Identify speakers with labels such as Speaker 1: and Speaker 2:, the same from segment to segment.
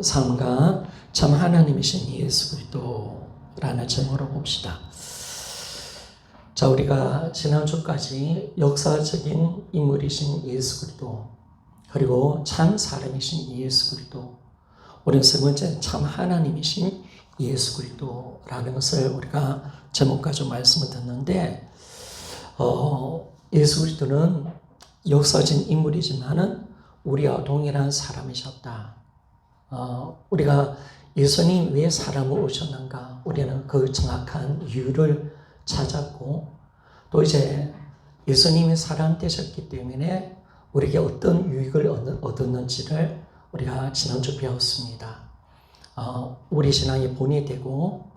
Speaker 1: 삶과 참 하나님이신 예수 그리스도라는 제목으로 봅시다. 자, 우리가 지난주까지 역사적인 인물이신 예수 그리스도, 그리고 참 사람이신 예수 그리스도, 우리는 세 번째 참 하나님이신 예수 그리스도라는 것을 우리가 제목 가지고 말씀을 듣는데, 예수 그리스도는 역사적인 인물이지만은 우리와 동일한 사람이셨다. 우리가 예수님 왜 사람으로 오셨는가? 우리는 그 정확한 이유를 찾았고, 또 이제 예수님이 사람 되셨기 때문에 우리에게 어떤 유익을 얻었는지를 우리가 지난주 배웠습니다. 우리 신앙의 본이 되고,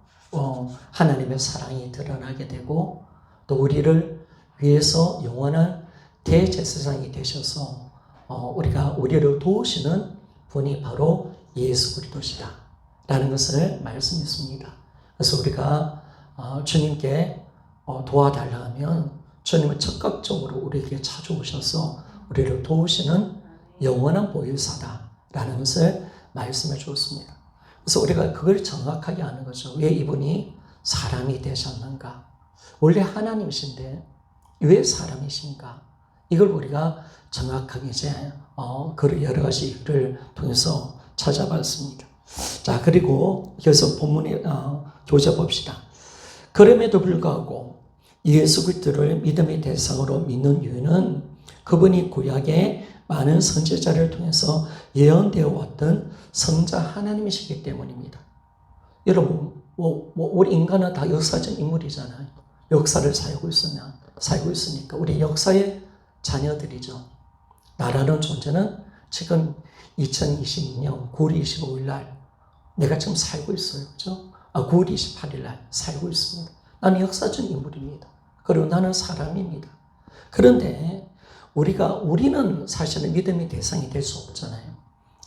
Speaker 1: 하나님의 사랑이 드러나게 되고, 또 우리를 위해서 영원한 대제사장이 되셔서 우리를 도우시는 분이 바로 예수 그리스도시다 라는 것을 말씀했습니다. 그래서 우리가 주님께 도와달라 하면 주님은 적극적으로 우리에게 찾아오셔서 우리를 도우시는 영원한 보혜사다 라는 것을 말씀해 주었습니다. 그래서 우리가 그걸 정확하게 아는 거죠. 왜 이분이 사람이 되셨는가? 원래 하나님이신데 왜 사람이신가? 이걸 우리가 정확하게 이제 그 여러 가지를 통해서 찾아봤습니다. 자, 그리고 여기서 본문에 교재 봅시다. 그럼에도 불구하고 예수 그리스도를 믿음의 대상으로 믿는 이유는 그분이 구약의 많은 선지자를 통해서 예언되어 왔던 성자 하나님이시기 때문입니다. 여러분, 우리 인간은 다 역사적 인물이잖아요. 역사를 살고 있으니까 우리 역사의 자녀들이죠. 나라는 존재는 지금 2022년 9월 25일 날 내가 지금 살고 있어요. 그죠? 9월 28일 날 살고 있습니다. 나는 역사적 인물입니다. 그리고 나는 사람입니다. 그런데 우리는 사실은 믿음의 대상이 될 수 없잖아요.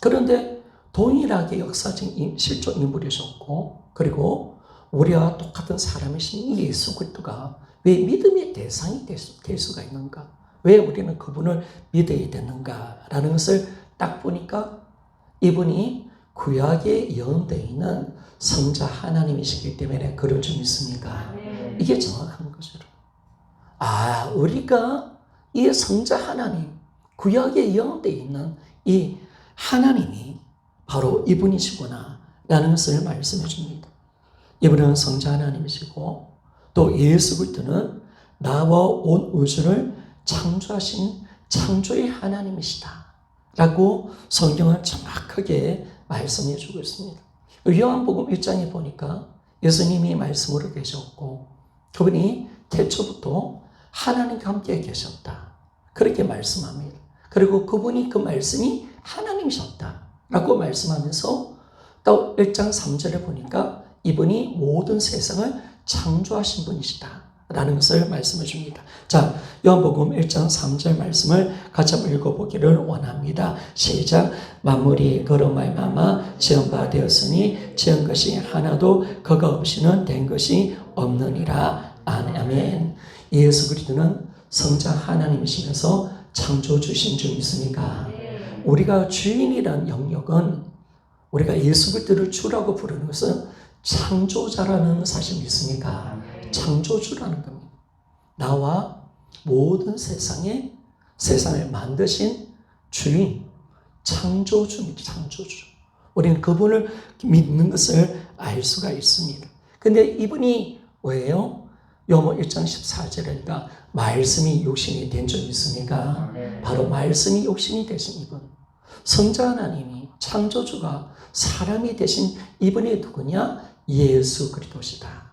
Speaker 1: 그런데 동일하게 역사적 실존 인물이셨고, 그리고 우리와 똑같은 사람이신 예수 그리스도가 왜 믿음의 대상이 될 수가 있는가? 왜 우리는 그분을 믿어야 되는가라는 것을 딱 보니까 이분이 구약에 예언되어 있는 성자 하나님이시기 때문에 그를 좀 믿습니까? 이게 정확한 거죠. 우리가 이 성자 하나님, 구약에 예언되어 있는 이 하나님이 바로 이분이시구나 라는 것을 말씀해 줍니다. 이분은 성자 하나님이시고, 또 예수 그리스도는 나와 온 우주를 창조하신 창조의 하나님이시다 라고 성경은 정확하게 말씀해 주고 있습니다. 요한복음 1장에 보니까 예수님이 말씀으로 계셨고, 그분이 태초부터 하나님과 함께 계셨다 그렇게 말씀합니다. 그리고 그분이 그 말씀이 하나님이셨다 라고 말씀하면서 또 1장 3절에 보니까 이분이 모든 세상을 창조하신 분이시다 라는 것을 말씀해 줍니다. 자, 요한복음 1장 3절 말씀을 같이 한번 읽어보기를 원합니다. 시작. 만물이 그로 말미암아 지은 바 되었으니 지은 것이 하나도 그가 없이는 된 것이 없느니라. 아멘. 예수 그리스도는 성자 하나님이시면서 창조주신 줄 믿습니까? 우리가 주인이라는 영역은 우리가 예수 그리스도를 주라고 부르는 것은 창조자라는 사실 믿습니까? 창조주라는 겁니다. 나와 모든 세상을 만드신 주인, 창조주입니다. 창조주. 우리는 그분을 믿는 것을 알 수가 있습니다. 근데 이분이 왜요? 요한복음 1장 14절이니까 말씀이 육신이 된 줄 믿습니까? 바로 말씀이 육신이 되신 이분. 성자 하나님이 창조주가 사람이 되신 이분이 누구냐? 예수 그리스도시다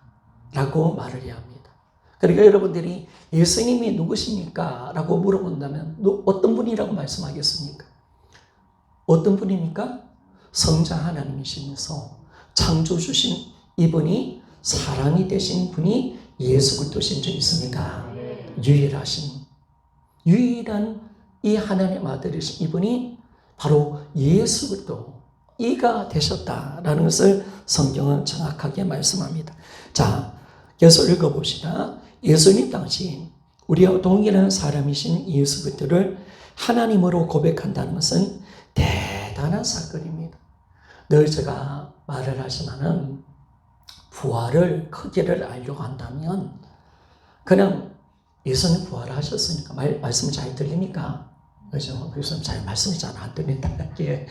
Speaker 1: 라고 말을 해야 합니다. 그러니까 여러분들이 예수님이 누구십니까? 라고 물어본다면 어떤 분이라고 말씀하겠습니까? 어떤 분입니까? 성자 하나님이시면서 창조주신 이분이 사람이 되신 분이 예수 그리스도신 줄 있습니까? 유일한 이 하나님의 아들이신 이분이 바로 예수 그리스도 이가 되셨다라는 것을 성경은 정확하게 말씀합니다. 자, 계속 읽어봅시다. 예수님 당시 우리와 동일한 사람이신 예수 그리스도를 하나님으로 고백한다는 것은 대단한 사건입니다. 늘 제가 말을 하지만은 부활을 크기를 알려고 한다면 그냥 예수님 부활하셨으니까 말씀을 잘 들립니까? 그죠? 예수님 말씀이 잘 안 들린다. 예,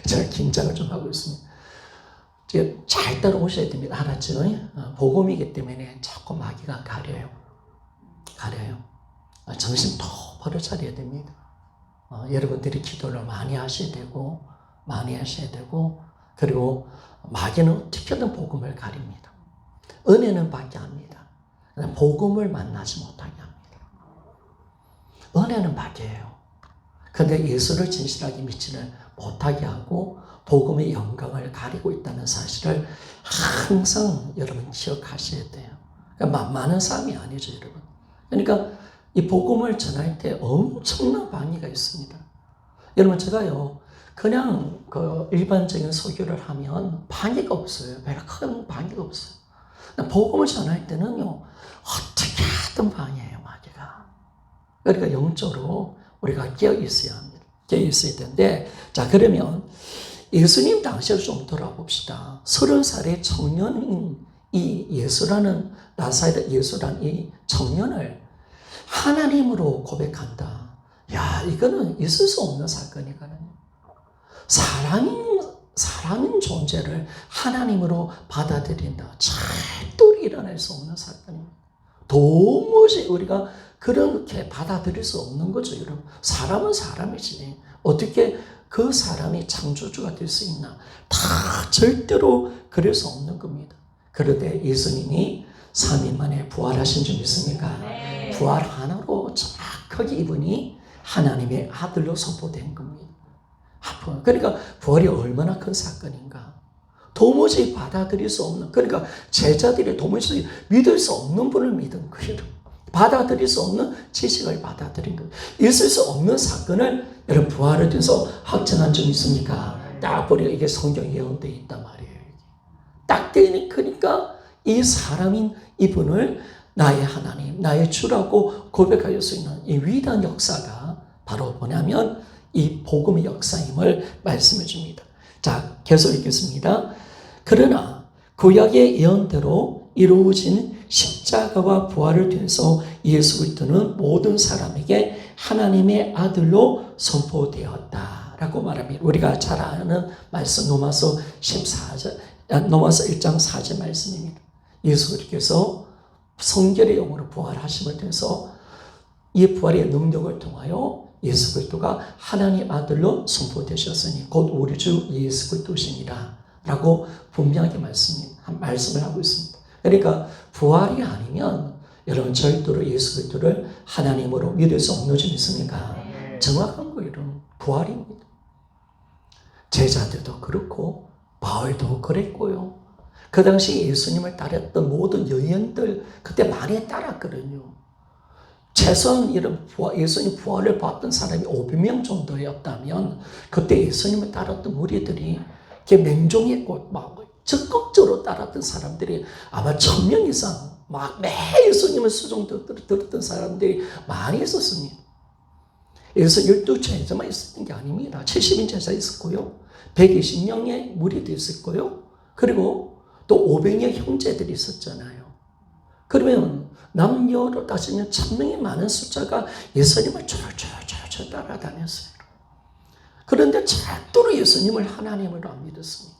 Speaker 1: 제가 긴장을 좀 하고 있습니다. 잘 따라오셔야 됩니다. 알았죠? 복음이기 때문에 자꾸 마귀가 가려요. 정신 똑바로 차려야 됩니다. 여러분들이 기도를 많이 하셔야 되고 그리고 마귀는 어떻게든 복음을 가립니다. 은혜는 받게 합니다. 복음을 만나지 못하게 합니다. 은혜는 받게 해요. 그런데 예수를 진실하게 믿지를 못하게 하고 복음의 영광을 가리고 있다는 사실을 항상 여러분 기억하셔야 돼요. 그러니까 만만한 싸움이 아니죠, 여러분. 그러니까 이 복음을 전할 때 엄청난 방해가 있습니다. 여러분, 제가요, 그냥 그 일반적인 설교를 하면 방해가 없어요. 별로 큰 방해가 없어요. 복음을 전할 때는요, 어떻게 하든 방해해요, 마귀가. 그러니까 영적으로 우리가 깨어 있어야 합니다. 깨어 있어야 되는데, 자, 그러면 예수님 당시를 좀 돌아봅시다. 30살의 청년인 이 예수라는, 나사렛 예수라는 이 청년을 하나님으로 고백한다. 야, 이거는 있을 수 없는 사건이거든요. 사람인 존재를 하나님으로 받아들인다. 절대로 일어날 수 없는 사건입니다. 도무지 우리가 그렇게 받아들일 수 없는 거죠, 여러분. 사람은 사람이지. 어떻게 그 사람이 창조주가 될 수 있나? 다 절대로 그럴 수 없는 겁니다. 그런데 예수님이 3일 만에 부활하신 줄 믿습니까? 네. 부활 하나로 정확하게 이분이 하나님의 아들로 선포된 겁니다. 그러니까 부활이 얼마나 큰 사건인가. 도무지 받아들일 수 없는, 그러니까 제자들이 도무지 믿을 수 없는 분을 믿은 거예요. 받아들일 수 없는 지식을 받아들인 거예요. 있을 수 없는 사건을 여러분 부활을 통해서 확증한 점 있습니까? 딱 보니까 이게 성경 예언되어 있단 말이에요. 딱 되니까 이 사람인 이분을 나의 하나님, 나의 주라고 고백할 수 있는 이 위대한 역사가 바로 뭐냐면 이 복음의 역사임을 말씀해 줍니다. 자, 계속 읽겠습니다. 그러나 구약의 예언대로 이루어진 십자가와 부활을 통해서 예수 그리스도는 모든 사람에게 하나님의 아들로 선포되었다라고 말합니다. 우리가 잘 아는 말씀 로마서 1장 4절 말씀입니다. 예수 그리스도께서 성결의 영으로 부활하심을 통해서 이 부활의 능력을 통하여 예수 그리스도가 하나님 아들로 선포되셨으니 곧 우리 주 예수 그리스도시니라 라고 분명하게 말씀을 하고 있습니다. 그러니까 부활이 아니면 여러분 절대로 예수 그리스도를 하나님으로 믿을 수 없는 줄 믿습니까? 정확한 거 이런 부활입니다. 제자들도 그렇고 바울도 그랬고요. 그 당시 예수님을 따랐던 모든 여인들 그때 많이 따랐거든요. 최소한 이런 예수님 부활을 봤던 사람이 500명 정도였다면 그때 예수님을 따랐던 무리들이 맹종했고 막 적극적으로 따랐던 사람들이 아마 1000명 이상 막 매일 예수님의 수종 들었던 사람들이 많이 있었습니다. 여기서 12제자만 있었던 게 아닙니다. 70인 제자 있었고요. 120명의 무리도 있었고요. 그리고 또 500여 형제들이 있었잖아요. 그러면 남녀로 따지면 1000명이 많은 숫자가 예수님을 졸졸졸졸 따라다녔어요. 그런데 절대로 예수님을 하나님으로 안 믿었습니다.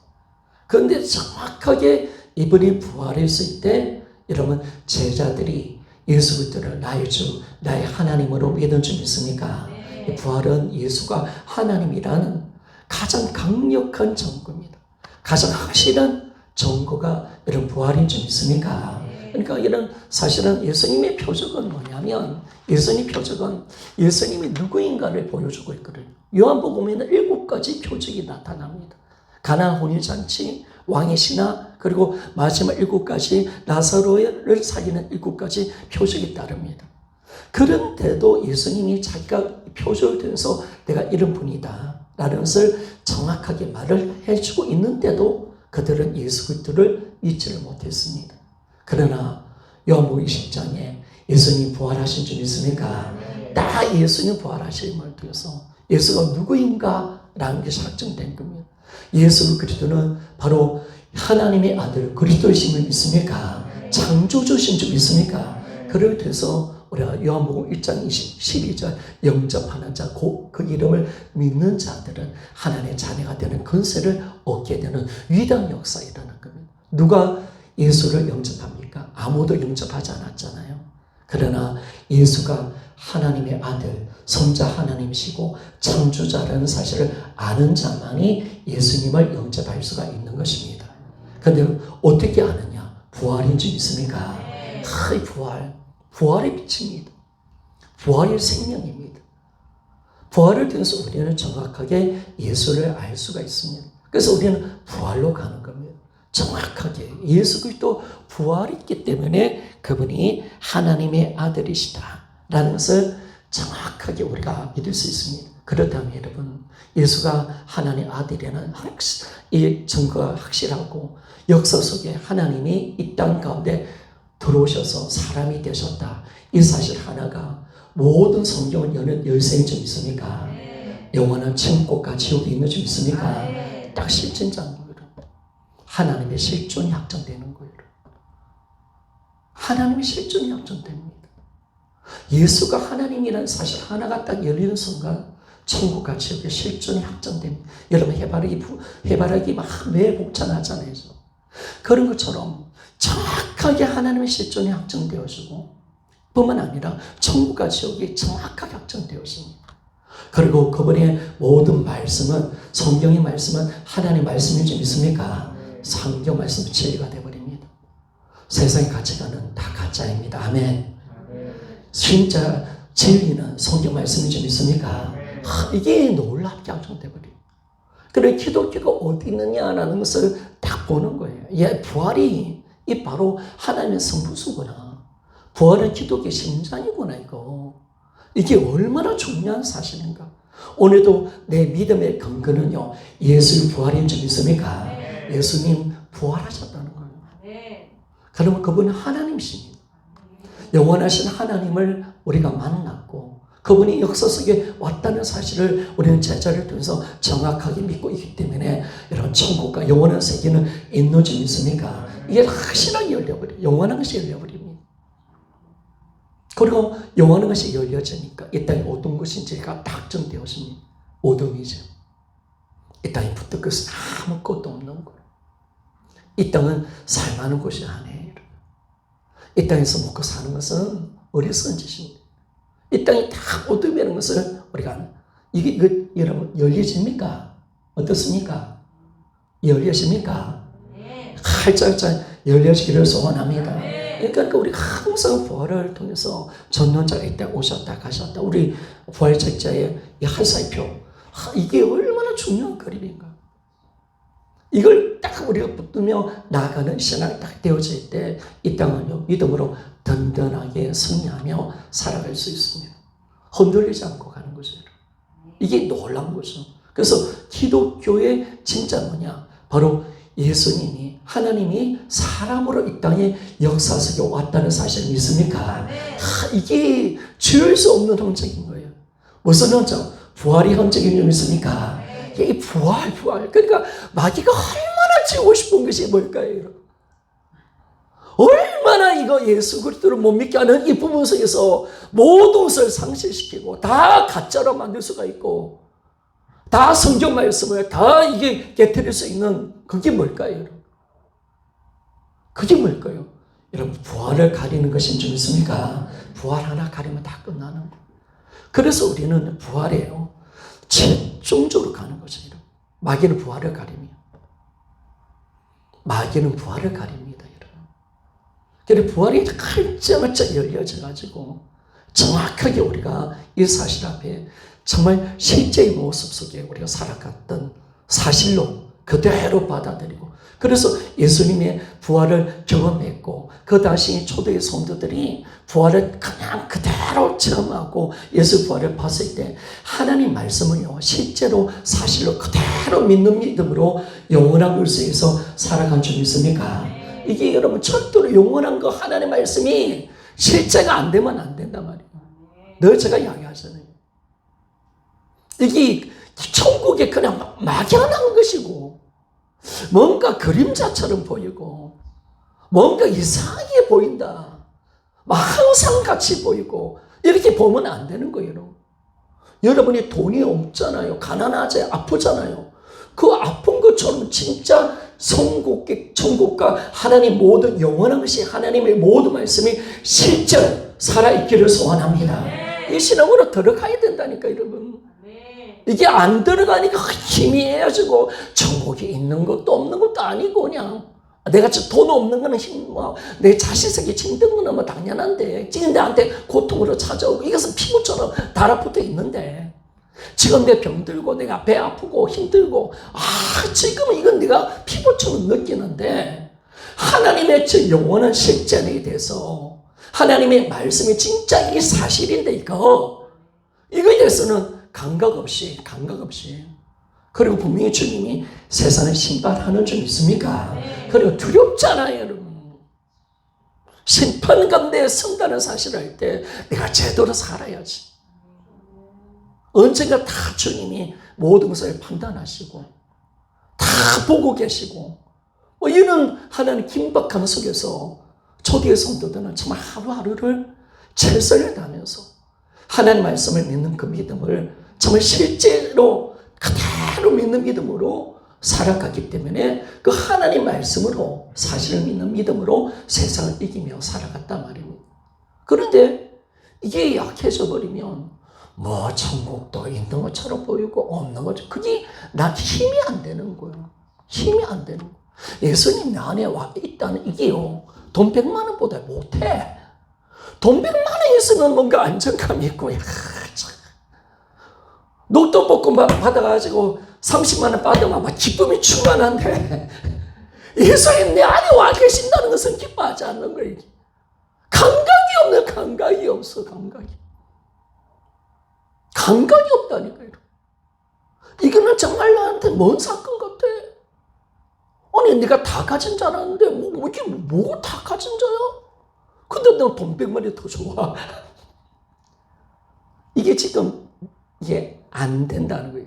Speaker 1: 그런데 정확하게 이분이 부활했을 때 여러분 제자들이 예수 그리스도를 나의 주, 나의 하나님으로 믿은 줄 믿습니까? 네. 부활은 예수가 하나님이라는 가장 강력한 증거입니다. 가장 확실한 증거가 여러분 부활인 줄 믿습니까? 그러니까 이런 사실은 예수님의 표적은 뭐냐면 예수님의 표적은 예수님이 누구인가를 보여주고 있거든요. 요한복음에는 7가지 표적이 나타납니다. 가나 혼인잔치, 왕의 신하, 그리고 마지막 7가지 나사로를 살리는 7가지 표적이 따릅니다. 그런데도 예수님이 자기가 표적을 통해서 내가 이런 분이다 라는 것을 정확하게 말을 해주고 있는데도 그들은 예수 그리스도를 믿지를 못했습니다. 그러나 요한복음 20장에 예수님 부활하신 줄 믿습니까? 다 예수님 부활하심을 통해서 예수가 누구인가 라는 것이 확정된 겁니다. 예수 그리스도는 바로 하나님의 아들 그리스도이심을 믿습니까? 창조주신 줄 믿습니까? 그를 통해서 우리가 요한복음 1장 12절 영접하는 자, 그 이름을 믿는 자들은 하나님의 자녀가 되는 권세를 얻게 되는 위대한 역사가 일어난 겁니다. 누가 예수를 영접합니까? 아무도 영접하지 않았잖아요. 그러나 예수가 하나님의 아들, 성자 하나님이시고 창조자라는 사실을 아는 자만이 예수님을 영접할 수가 있는 것입니다. 그런데 어떻게 아느냐? 부활인 줄 믿습니까? 부활의 빛입니다. 부활의 생명입니다. 부활을 통해서 우리는 정확하게 예수를 알 수가 있습니다. 그래서 우리는 부활로 가는 겁니다. 정확하게 예수 그리스도 부활이 있기 때문에 그분이 하나님의 아들이시다라는 것을 정확하게 우리가 믿을 수 있습니다. 그렇다면 여러분, 예수가 하나님의 아들이라는 이 증거가 확실하고 역사 속에 하나님이 이 땅 가운데 들어오셔서 사람이 되셨다. 이 사실 하나가 모든 성경을 여는 열쇠인 줄 믿습니까? 영원한 천국과 지옥이 있는 줄 믿습니까? 딱 실천자인 거예요. 하나님의 실존이 확정되는 거예요. 하나님의 실존이 확정됩니다. 예수가 하나님이라는 사실 하나가 딱 열리는 순간 천국과 지옥의 실존이 확정됩니다. 여러분 해바라기 막 매일 복찬하잖아요. 그런 것처럼 정확하게 하나님의 실존이 확정되어지고 뿐만 아니라 천국과 지옥이 정확하게 확정되어집니다. 그리고 그분의 모든 말씀은 성경의 말씀은 하나님의 말씀인 줄 믿습니까? 성경 말씀은 진리가 되어버립니다. 세상의 가치관은 다 가짜입니다. 아멘. 진짜 진리는 성경 말씀인 줄 믿습니까? 이게 놀랍게 확정되어버립니다. 그래 기독교가 어디 있느냐라는 것을 딱 보는 거예요. 부활이 이 바로 하나님의 성부수구나. 부활은 기독교의 심장이구나 이거. 이게 얼마나 중요한 사실인가. 오늘도 내 믿음의 근거는요. 예수의 부활인 줄 믿습니까? 예수님 부활하셨다는 거예요. 그러면 그분은 하나님이십니다. 영원하신 하나님을 우리가 만났고 그분이 역사 속에 왔다는 사실을 우리는 제자를 통해서 정확하게 믿고 있기 때문에 여러분 천국과 영원한 세계는 있는 줄 믿습니까? 이게 확실하게 열려버려요. 영원한 것이 열려버립니다. 그리고 영원한 것이 열려지니까 이 땅이 어떤 것인지가 다 확정되었습니다. 어둠이죠. 이 땅에 붙을 것은 아무것도 없는 거예요. 이 땅은 살만한 곳이 아니에요. 이 땅에서 먹고 사는 것은 어리석은 짓입니다. 이 땅이 다 어둠이라는 것을 우리가 이게 여러분 열려집니까? 어떻습니까? 열려집니까? 활짝활짝 열려지기를 소원합니다. 그러니까 우리가 항상 부활을 통해서 전능자가 이 땅에 오셨다 가셨다. 우리 부활책자의 이 한사이표 이게 얼마나 중요한 그림인가. 이걸 딱 우리가 붙들며 나아가는 신앙이 딱 되어질 때 이 땅은요 믿음으로 든든하게 승리하며 살아갈 수 있습니다. 흔들리지 않고 가는 거죠. 이게 놀라운 거죠. 그래서 기독교의 진짜 뭐냐? 바로 예수님이 하나님이 사람으로 이 땅에 역사 속에 왔다는 사실을 믿습니까? 이게 지울 수 없는 흔적인 거예요. 무슨 흔적? 부활이 흔적인 줄 믿습니까? 이 부활. 그러니까 마귀가 얼마나 지우고 싶은 것이 뭘까요? 여러분? 얼마나 이거 예수 그리스도를 못 믿게 하는 이 부분 속에서 모든 것을 상실시키고 다 가짜로 만들 수가 있고 다 성경 말씀을 다 이게 깨트릴 수 있는 그게 뭘까요? 여러분? 그게 뭘까요? 여러분 부활을 가리는 것인 줄 믿습니까? 부활 하나 가리면 다 끝나는 거예요. 그래서 우리는 부활이에요. 최종적으로 가는 거죠. 여러분. 마귀는 부활을 가립니다. 마귀는 부활을 가립니다. 여러분. 그래서 부활이 활짝활짝 열려져가지고 정확하게 우리가 이 사실 앞에 정말 실제의 모습 속에 우리가 살아갔던 사실로 그대로 받아들이고 그래서 예수님의 부활을 경험했고 그 당시 초대의 성도들이 부활을 그냥 그대로 체험하고 예수 부활을 봤을 때 하나님 말씀을요 실제로 사실로 그대로 믿는 믿음으로 영원한 물속에서 살아간 줄 믿습니까? 이게 여러분 절대로 영원한 거 하나님 말씀이 실제가 안 되면 안 된단 말이에요. 늘 제가 이야기하잖아요. 이게 천국이 그냥 막연한 것이고 뭔가 그림자처럼 보이고 뭔가 이상하게 보인다. 막 항상 같이 보이고 이렇게 보면 안 되는 거예요. 여러분이 돈이 없잖아요. 가난하지 아프잖아요. 그 아픈 것처럼 진짜 천국과 하나님 모든 영원한 것이 하나님의 모든 말씀이 실제 살아있기를 소원합니다. 이 신앙으로 들어가야 된다니까 여러분. 이게 안 들어가니까 희미해지고 천국이 있는 것도 없는 것도 아니고 그냥 내가 돈 없는 거는 내 자식에게 힘든 거는 뭐 당연한데 지금 나한테 고통으로 찾아오고 이것은 피부처럼 달아붙어 있는데 지금 내 병들고 내가 배 아프고 힘들고 지금은 이건 내가 피부처럼 느끼는데 하나님의 저 영원한 실전에 대해서 하나님의 말씀이 진짜 이게 사실인데 이거에 대해서는 감각 없이 그리고 분명히 주님이 세상을 심판하는 줄 믿습니까? 그리고 두렵잖아요 여러분. 심판 가운데 선다는 사실을 알 때 내가 제대로 살아야지. 언젠가 다 주님이 모든 것을 판단하시고 다 보고 계시고 이런 하나님 긴박함 속에서 초대의 성도들은 정말 하루하루를 최선을 다하면서 하나님 말씀을 믿는 그 믿음을 정말 실제로 그대로 믿는 믿음으로 살아가기 때문에 그 하나님 말씀으로 사실을 믿는 믿음으로 세상을 이기며 살아갔단 말입니다. 그런데 이게 약해져 버리면 뭐 천국도 있는 것처럼 보이고 없는 것처럼 그게 나 힘이 안 되는 거예요. 힘이 안 되는 거예요. 예수님 내 안에 와 있다는 이게요. 돈 100만 원보다 못해. 돈 100만 원 있으면 뭔가 안정감이 있고 녹두 볶음밥 받아가지고 30만 원 받으면 막 기쁨이 충만한데 예수님 내 안에 와 계신다는 것은 기뻐하지 않는 거예요. 감각이 없어. 감각이 없다니까요. 이거는 정말 나한테 뭔 사건 같아. 아니 내가 다 가진 줄 알았는데 이게 뭐가 다 가진 자야? 근데 내가 돈 100만 원이 더 좋아. 이게 지금 이게 안 된다는 거예요.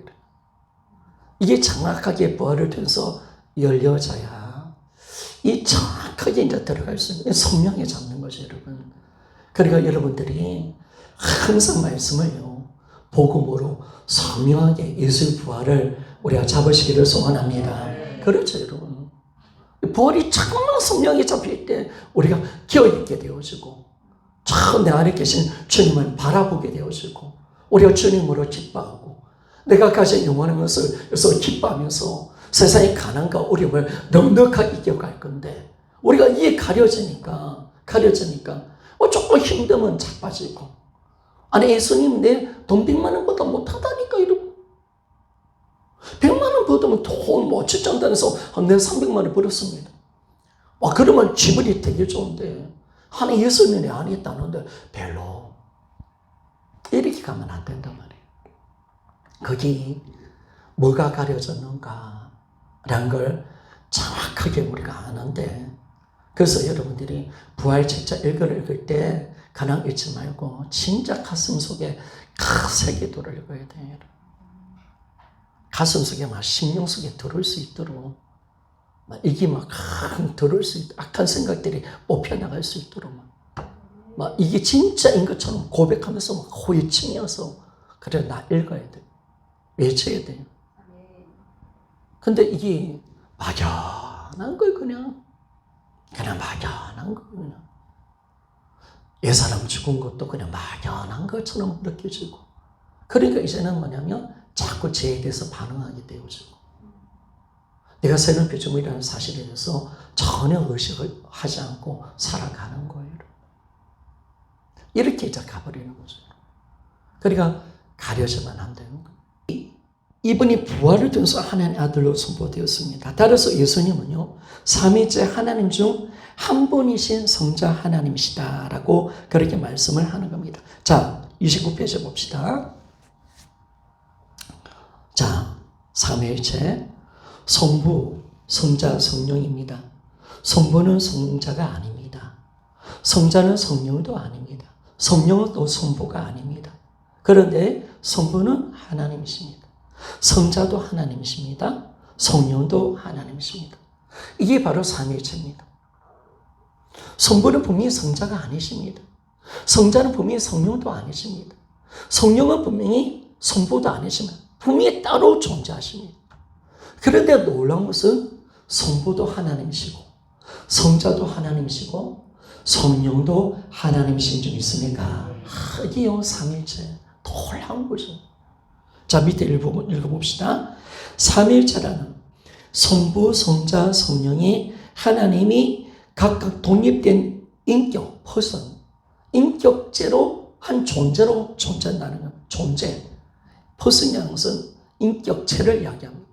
Speaker 1: 이게 정확하게 부활을 통해서 열려져야 이 정확하게 이제 들어갈 수 있는 성령에 잡는 거죠, 여러분. 그러니까 여러분들이 항상 말씀을요, 복음으로 선명하게 예수의 부활을 우리가 잡으시기를 소원합니다. 그렇죠, 여러분. 부활이 정말 선명하게 잡힐 때 우리가 기어있게 되어지고 참 내 안에 계신 주님을 바라보게 되어지고 우리가 주님으로 기뻐하고 내가 가진 영원한 것을 기뻐하면서 세상의 가난과 어려움을 넉넉하게 이겨갈 건데 우리가 이게 가려지니까 조금 힘들면 자빠지고 아니 예수님 내 돈 100만 원보다 못하다니까 이러고 100만 원 벌면 돈 뭐 출장단에서 내 300만 원 벌었습니다. 그러면 기분이 되게 좋은데 하나 예수님이 안에 있다는데 별로 이렇게 가면 안 된단 말이에요. 거기 뭐가 가려졌는가 라는 걸 정확하게 우리가 아는데 그래서 여러분들이 부활책자 읽을 때 그냥 읽지 말고 진짜 가슴 속에 새기도록 읽어야 돼요. 가슴 속에 막 심령 속에 들어올 수 있도록 이게 막 들어올 수 있도록 악한 생각들이 뽑혀나갈 수 있도록 막 이게 진짜인 것처럼 고백하면서 막 호의치면서 그래 나 읽어야 돼. 외쳐야 돼요. 근데 이게 막연한 거예요. 그냥 막연한 거예요. 그냥. 옛사람 죽은 것도 그냥 막연한 것처럼 느껴지고 그러니까 이제는 뭐냐면 자꾸 죄에 대해서 반응하게 되어지고 내가 새로운 피조물이라는 사실에 대해서 전혀 의식을 하지 않고 살아가는 거예요. 이렇게 이제 가버리는 거죠. 그러니까 가려져만 안 되는 거예요. 이분이 부활을 통해서 하나님의 아들로 선포되었습니다. 따라서 예수님은요, 삼위일체 하나님 중 한 분이신 성자 하나님이시다라고 그렇게 말씀을 하는 겁니다. 자, 29페이지 봅시다. 자, 삼위일체 성부, 성자, 성령입니다. 성부는 성자가 아닙니다. 성자는 성령도 아닙니다. 성령은 또 성부가 아닙니다. 그런데 성부는 하나님이십니다. 성자도 하나님이십니다. 성령도 하나님이십니다. 이게 바로 삼위일체입니다. 성부는 분명히 성자가 아니십니다. 성자는 분명히 성령도 아니십니다. 성령은 분명히 성부도 아니십니다. 분명히 따로 존재하십니다. 그런데 놀라운 것은 성부도 하나님이시고 성자도 하나님이시고 성령도 하나님이신 줄 믿습니까? 이게요 삼위일체 놀라운 거죠. 자, 밑에 읽어봅시다. 삼위일체라는 성부, 성자, 성령이 하나님이 각각 독립된 인격, 퍼슨, 인격체로 한 존재로 존재한다는 것. 존재. 퍼슨이라는 것은 인격체를 이야기합니다.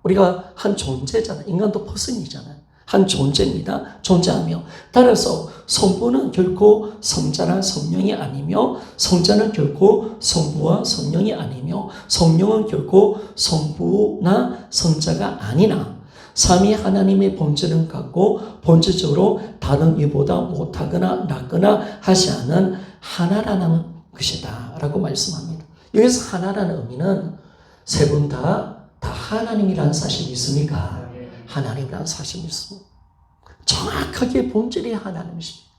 Speaker 1: 우리가 한 존재잖아요. 인간도 퍼슨이잖아요. 한 존재입니다. 존재하며 따라서 성부는 결코 성자나 성령이 아니며 성자는 결코 성부와 성령이 아니며 성령은 결코 성부나 성자가 아니나 삼위 하나님의 본질은 같고 본질적으로 다른 이보다 못하거나 낫거나 하지 않은 하나라는 것이다 라고 말씀합니다. 여기서 하나라는 의미는 세 분 다 하나님이라는 사실이 있습니까? 하나님이라는 사실이 있습니다. 정확하게 본질이 하나님이십니다.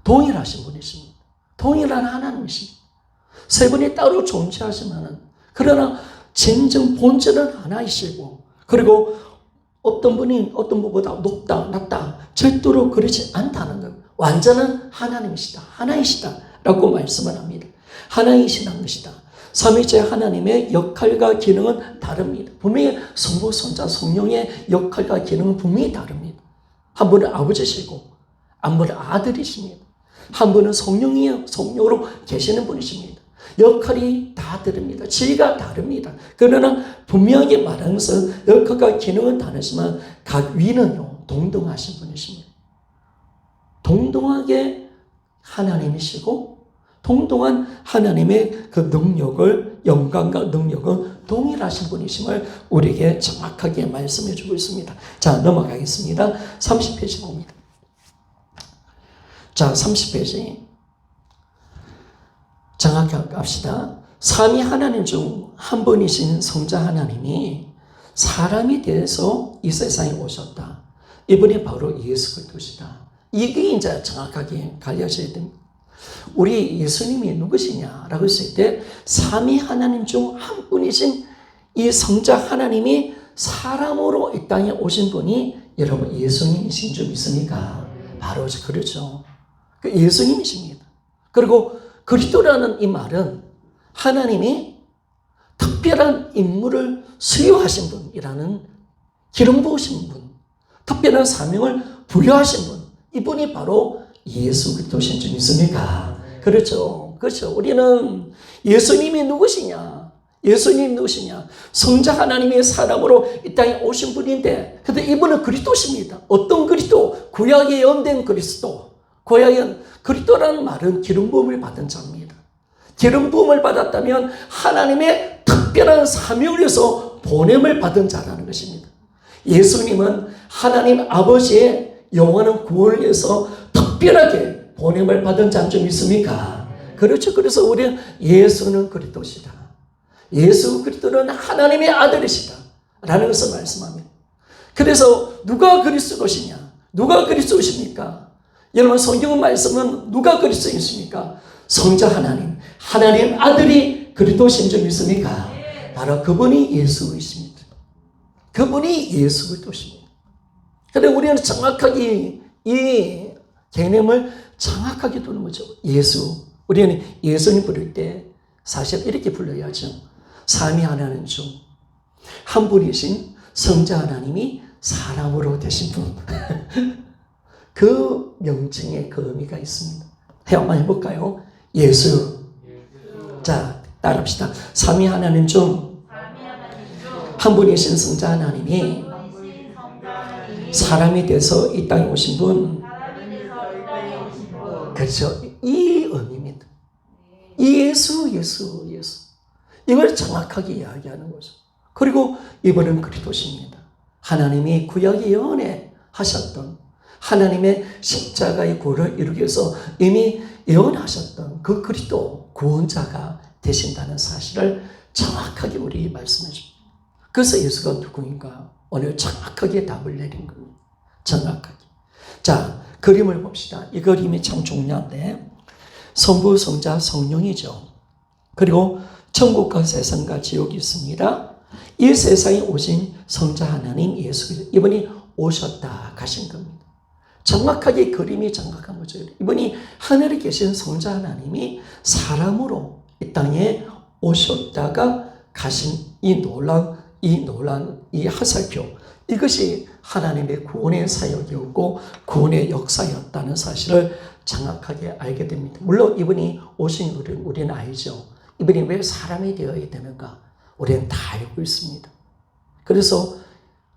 Speaker 1: 동일하신 분이십니다. 동일한 하나님이십니다. 세 분이 따로 존재하지만은 그러나 진정 본질은 하나이시고 그리고 어떤 분이 어떤 분보다 높다 낮다 절대로 그렇지 않다는 것. 완전한 하나님이시다. 하나이시다 라고 말씀을 합니다. 하나이시라는 것이다. 삼위일체 하나님의 역할과 기능은 다릅니다. 분명히 성부, 성자, 성령의 역할과 기능은 분명히 다릅니다. 한 분은 아버지시고 한 분은 아들이십니다. 한 분은 성령으로 계시는 분이십니다. 역할이 다 다릅니다. 지위가 다릅니다. 그러나 분명하게 말하면서 역할과 기능은 다르지만 각 위는요 동등하신 분이십니다. 동등하게 하나님이시고 동등한 하나님의 그 능력을 영광과 능력은 동일하신 분이심을 우리에게 정확하게 말씀해 주고 있습니다. 자, 넘어가겠습니다. 30페이지 봅니다. 자, 30페이지 정확하게 갑시다. 삼위 하나님 중 한 분이신 성자 하나님이 사람이 되어서 이 세상에 오셨다. 이분이 바로 예수 그리스도시다. 이게 이제 정확하게 갈려져야 됩니다. 우리 예수님이 누구시냐라고 했을 때 삼위 하나님 중 한 분이신 이 성자 하나님이 사람으로 이 땅에 오신 분이 여러분 예수님이신 줄 믿습니까? 바로 그렇죠. 그 예수님이십니다. 그리고 그리스도라는 이 말은 하나님이 특별한 인물을 수여하신 분이라는 기름 부으신 분, 특별한 사명을 부여하신 분, 이분이 바로 예수 그리스도신 줄 믿습니까? 그렇죠. 그렇죠. 우리는 예수님이 누구시냐? 예수님 누구시냐? 성자 하나님의 사람으로 이 땅에 오신 분인데, 근데 이분은 그리스도십니다. 어떤 그리스도? 구약에 예언된 그리스도. 구약에 그리스도라는 말은 기름 부음을 받은 자입니다. 기름 부음을 받았다면 하나님의 특별한 사명을 위해서 보냄을 받은 자라는 것입니다. 예수님은 하나님 아버지의 영원한 구원을 위해서 특별하게 보냄을 받은 자인 줄 믿습니까? 그렇죠. 그래서 우리는 예수는 그리스도시다. 예수 그리스도는 하나님의 아들이시다 라는 것을 말씀합니다. 그래서 누가 그리스도시냐? 누가 그리스도십니까? 여러분 성경 말씀은 누가 그리스도이십니까? 성자 하나님, 하나님 아들이 그리스도신 줄 믿습니까? 바로 그분이 예수이십니다. 그분이 예수 그리스도십니다. 그런데 우리는 정확하게 이 개념을 정확하게 두는 거죠. 예수. 우리는 예수님 부를 때 사실 이렇게 불러야죠. 삼위 하나님 중 한 분이신 성자 하나님이 사람으로 되신 분. 그 명칭에 그 의미가 있습니다. 한번 해볼까요? 예수. 자, 따라합시다. 삼위 하나님 중 한 분이신 성자 하나님이 사람이 돼서 이 땅에 오신 분. 그렇죠. 이 의미입니다. 예수. 이걸 정확하게 이야기하는 거죠. 그리고 이분은 그리스도십니다. 하나님이 구약의 예언에 하셨던 하나님의 십자가의 구원을 이루기 위해서 이미 예언하셨던 그 그리스도 구원자가 되신다는 사실을 정확하게 우리에게 말씀해 줍니다. 그래서 예수가 누구인가 오늘 정확하게 답을 내린 겁니다. 정확하게. 자, 그림을 봅시다. 이 그림이 참 중요한데 성부, 성자, 성령이죠. 그리고 천국과 세상과 지옥이 있습니다. 이 세상에 오신 성자 하나님 예수 그리스도, 이분이 오셨다 가신 겁니다. 정확하게 그림이 정확한 거죠. 이분이 하늘에 계신 성자 하나님이 사람으로 이 땅에 오셨다가 가신 이 하살표, 이것이 하나님의 구원의 사역이었고 구원의 역사였다는 사실을 정확하게 알게 됩니다. 물론 이분이 오신 우리는 알죠. 이분이 왜 사람이 되어야 되는가? 우리는 다 알고 있습니다. 그래서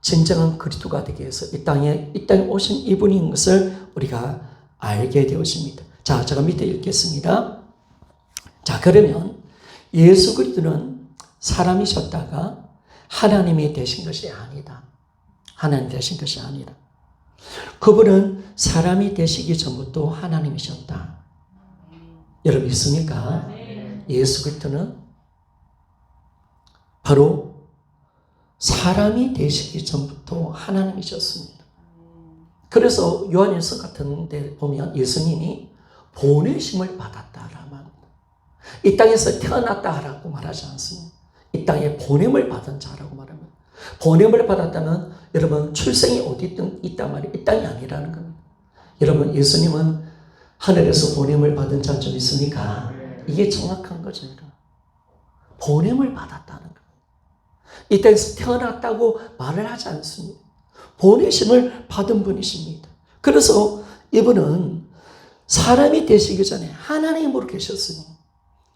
Speaker 1: 진정한 그리스도가 되기 위해서 이 땅에 오신 이분인 것을 우리가 알게 되었습니다. 자, 제가 밑에 읽겠습니다. 자, 그러면 예수 그리스도는 사람이셨다가 하나님이 되신 것이 아니다. 하나님 되신 것이 아니라 그분은 사람이 되시기 전부터 하나님이셨다. 여러분 믿습니까? 예수 그리스도는 바로 사람이 되시기 전부터 하나님이셨습니다. 그래서 요한일서 같은 데 보면 예수님이 보내심을 받았다라고 합니다. 이 땅에서 태어났다라고 말하지 않습니다. 이 땅에 보냄을 받은 자라고 말합니다. 보냄을 받았다면 여러분 출생이 어디든 있단 말이에요. 이 땅이 아니라는 겁니다. 여러분 예수님은 하늘에서 보냄을 받은 자 좀 있습니까? 이게 정확한 거죠. 보냄을 받았다는 거예요. 이 땅에서 태어났다고 말을 하지 않습니다. 보내심을 받은 분이십니다. 그래서 이분은 사람이 되시기 전에 하나님으로 계셨으니,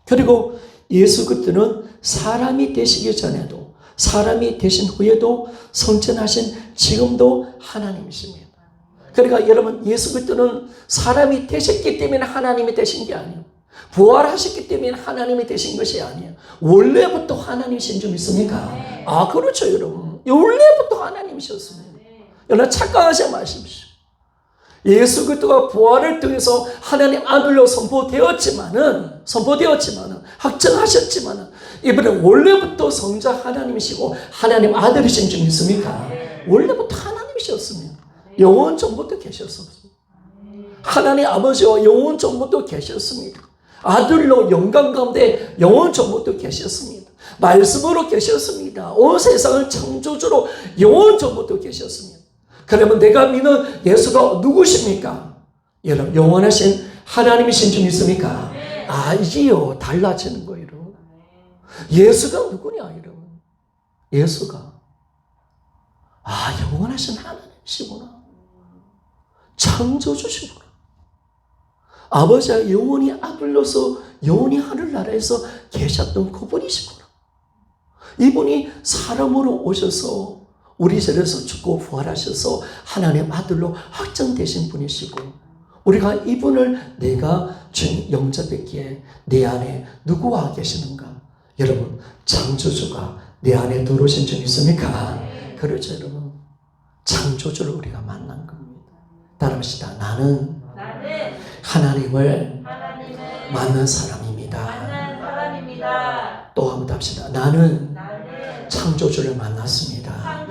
Speaker 1: 그리고 예수 그리스도는 사람이 되시기 전에도 사람이 되신 후에도 성천하신 지금도 하나님이십니다. 그러니까 여러분 예수 그리스도는 사람이 되셨기 때문에 하나님이 되신 게 아니에요. 부활하셨기 때문에 하나님이 되신 것이 아니에요. 원래부터 하나님이신 줄 믿습니까? 아, 그렇죠, 여러분. 원래부터 하나님이셨습니다. 여러분 착각하지 마십시오. 예수 그리스도가 부활을 통해서 하나님 아들로 선포되었지만은 확정하셨지만은 이분은 원래부터 성자 하나님이시고 하나님 아들이신 줄 믿습니까? 원래부터 하나님이셨습니다. 영원 전부터 계셨습니다. 하나님 아버지와 영원 전부터 계셨습니다. 아들로 영광 가운데 영원 전부터 계셨습니다. 말씀으로 계셨습니다. 온 세상을 창조주로 영원 전부터 계셨습니다. 그러면 내가 믿는 예수가 누구십니까? 여러분 영원하신 하나님이신 줄 믿습니까? 아, 이게요 달라지는 거예요. 여러분. 예수가 누구냐 여러분? 예수가 영원하신 하나님이시구나. 창조주시구나. 아버지가 영원히 아들로서 영원히 하늘나라에서 계셨던 그분이시구나. 이분이 사람으로 오셔서 우리 죄에서 죽고 부활하셔서 하나님의 아들로 확정되신 분이시고, 우리가 이분을 내가 준 영접했기에 내 안에 누구와 계시는가? 여러분 창조주가 내 안에 들어오신 줄 믿습니까? 그렇죠 여러분. 창조주를 우리가 만난 겁니다. 따라합시다. 나는 하나님을 만난 사람입니다. 또 한번 합시다. 나는 창조주를 만났습니다.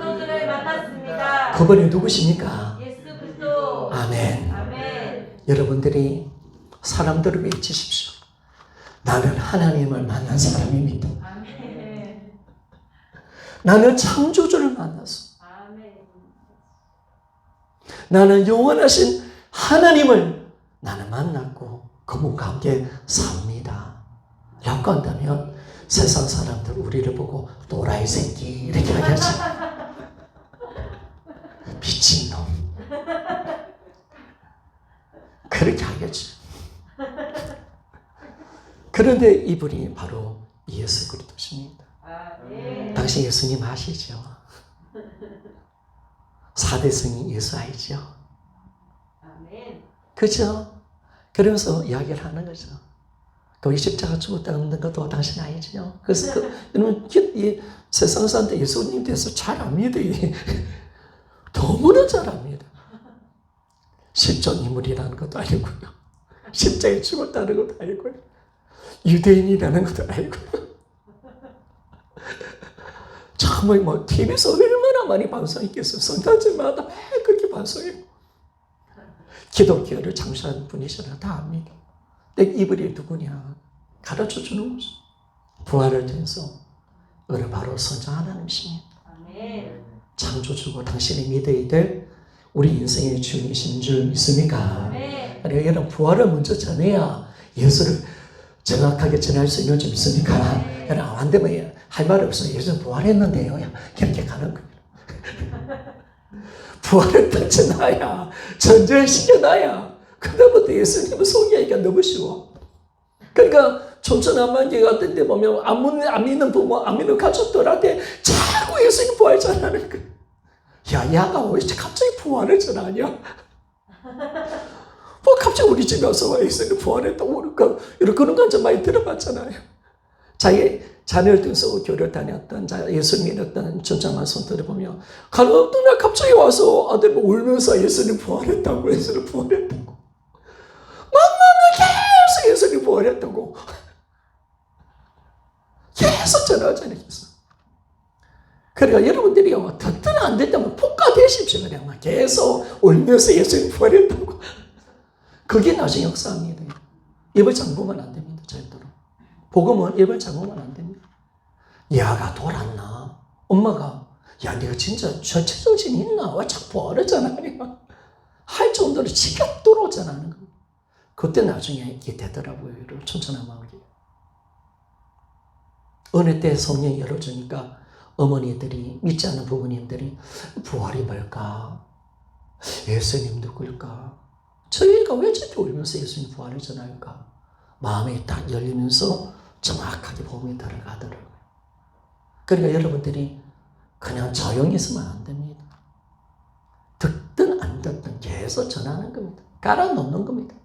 Speaker 1: 그분이 누구십니까?
Speaker 2: 예수 그리스도.
Speaker 1: 아멘. 여러분들이 사람들을 외치십시오. 나는 하나님을 만난 사람입니다. 나는 창조주를 만났어. 나는 영원하신 하나님을 나는 만났고 그분과 함께 삽니다. 라고 한다면 세상 사람들 우리를 보고 또라이 새끼 이렇게 하겠지. 미친놈. 그렇게 하겠지. 그런데 이분이 바로 예수 그리스도십니다. 당신 예수님 아시죠? 4대 성인 예수 알죠? 그죠? 그러면서 이야기를 하는 거죠. 거기 십자가 죽었다는 것도 당신 알죠? 그래서 여러분 이 세상 사람들 예수님 대해서 잘 압니다. 너무나 잘 압니다. 실존 인물이라는 것도 알고요. 십자가에 죽었다는 것도 알고요. 유대인이라는 것도 알고요. 정말 뭐 TV에서 얼마나 많이 방송했겠어요. 성탄절마다 매일 그렇게 방송해요. 기독교를 창시한 분이시라 다 압니다. 근데 이분이 누구냐? 가르쳐 주는 거죠. 부활을 통해서 우리를 바로 선자 하나님이십니다. 창조주고 당신이 믿어야 될 우리 인생의 주인이신 줄 믿습니까? 그러니까 여러분 부활을 먼저 전해야 예수를 정확하게 전할 수 있는 줄 믿습니까? 여러분 안 되면 할 말 없어요. 예수는 부활했는데요. 그렇게 가는 거예요. 부활을 딱 전해야 전제시켜놔야 그다음부터 예수님을 소개하기가 너무 쉬워. 그러니까 촌천한만기 같은 데 보면 안 믿는 부모, 안 믿는 가족들한테 자꾸 예수님 부활 전하는 거야. 야, 야가 왜 갑자기 부활을 전하냐? 뭐 갑자기 우리 집에 와서 예수님 부활했다고 그런 건 좀 많이 들어봤잖아요. 자기 자녀를 통해서 교회를 다녔던 예수님 믿었던 전장만 손들어 보면 어떤 날 갑자기 와서 아들 울면서 예수님 부활했다고 예수님 부활했다고 만나면 계속 예수님 부활했다고 계속 전하잖아요. 그러니까 여러분들이요 듣든 안 듣든 폭가되십시오. 그냥 계속 울면서 예수님 부활했다고. 그게 나중에 역사합니다. 입을 잠그면 안 됩니다. 절대로. 복음은 입을 잠그면 안 됩니다. 야가 돌았나? 엄마가 야 네가 진짜 저 제정신이 있나? 왜 자꾸 부활을 전하냐? 할 정도로 지겹도록 전하는 겁니다. 그때 나중에 이게 되더라고요. 여러분 천천한마음이. 어느 때 성령이 열어주니까 어머니들이 믿지 않는 부모님들이 부활이 뭘까? 예수님 누굴까? 저희가 왜 저렇게 울면서 예수님 부활을 전할까? 마음이 딱 열리면서 정확하게 복음이 들어가더라고요. 그러니까 여러분들이 그냥 조용히 있으면 안 됩니다. 듣든 안 듣든 계속 전하는 겁니다. 깔아놓는 겁니다.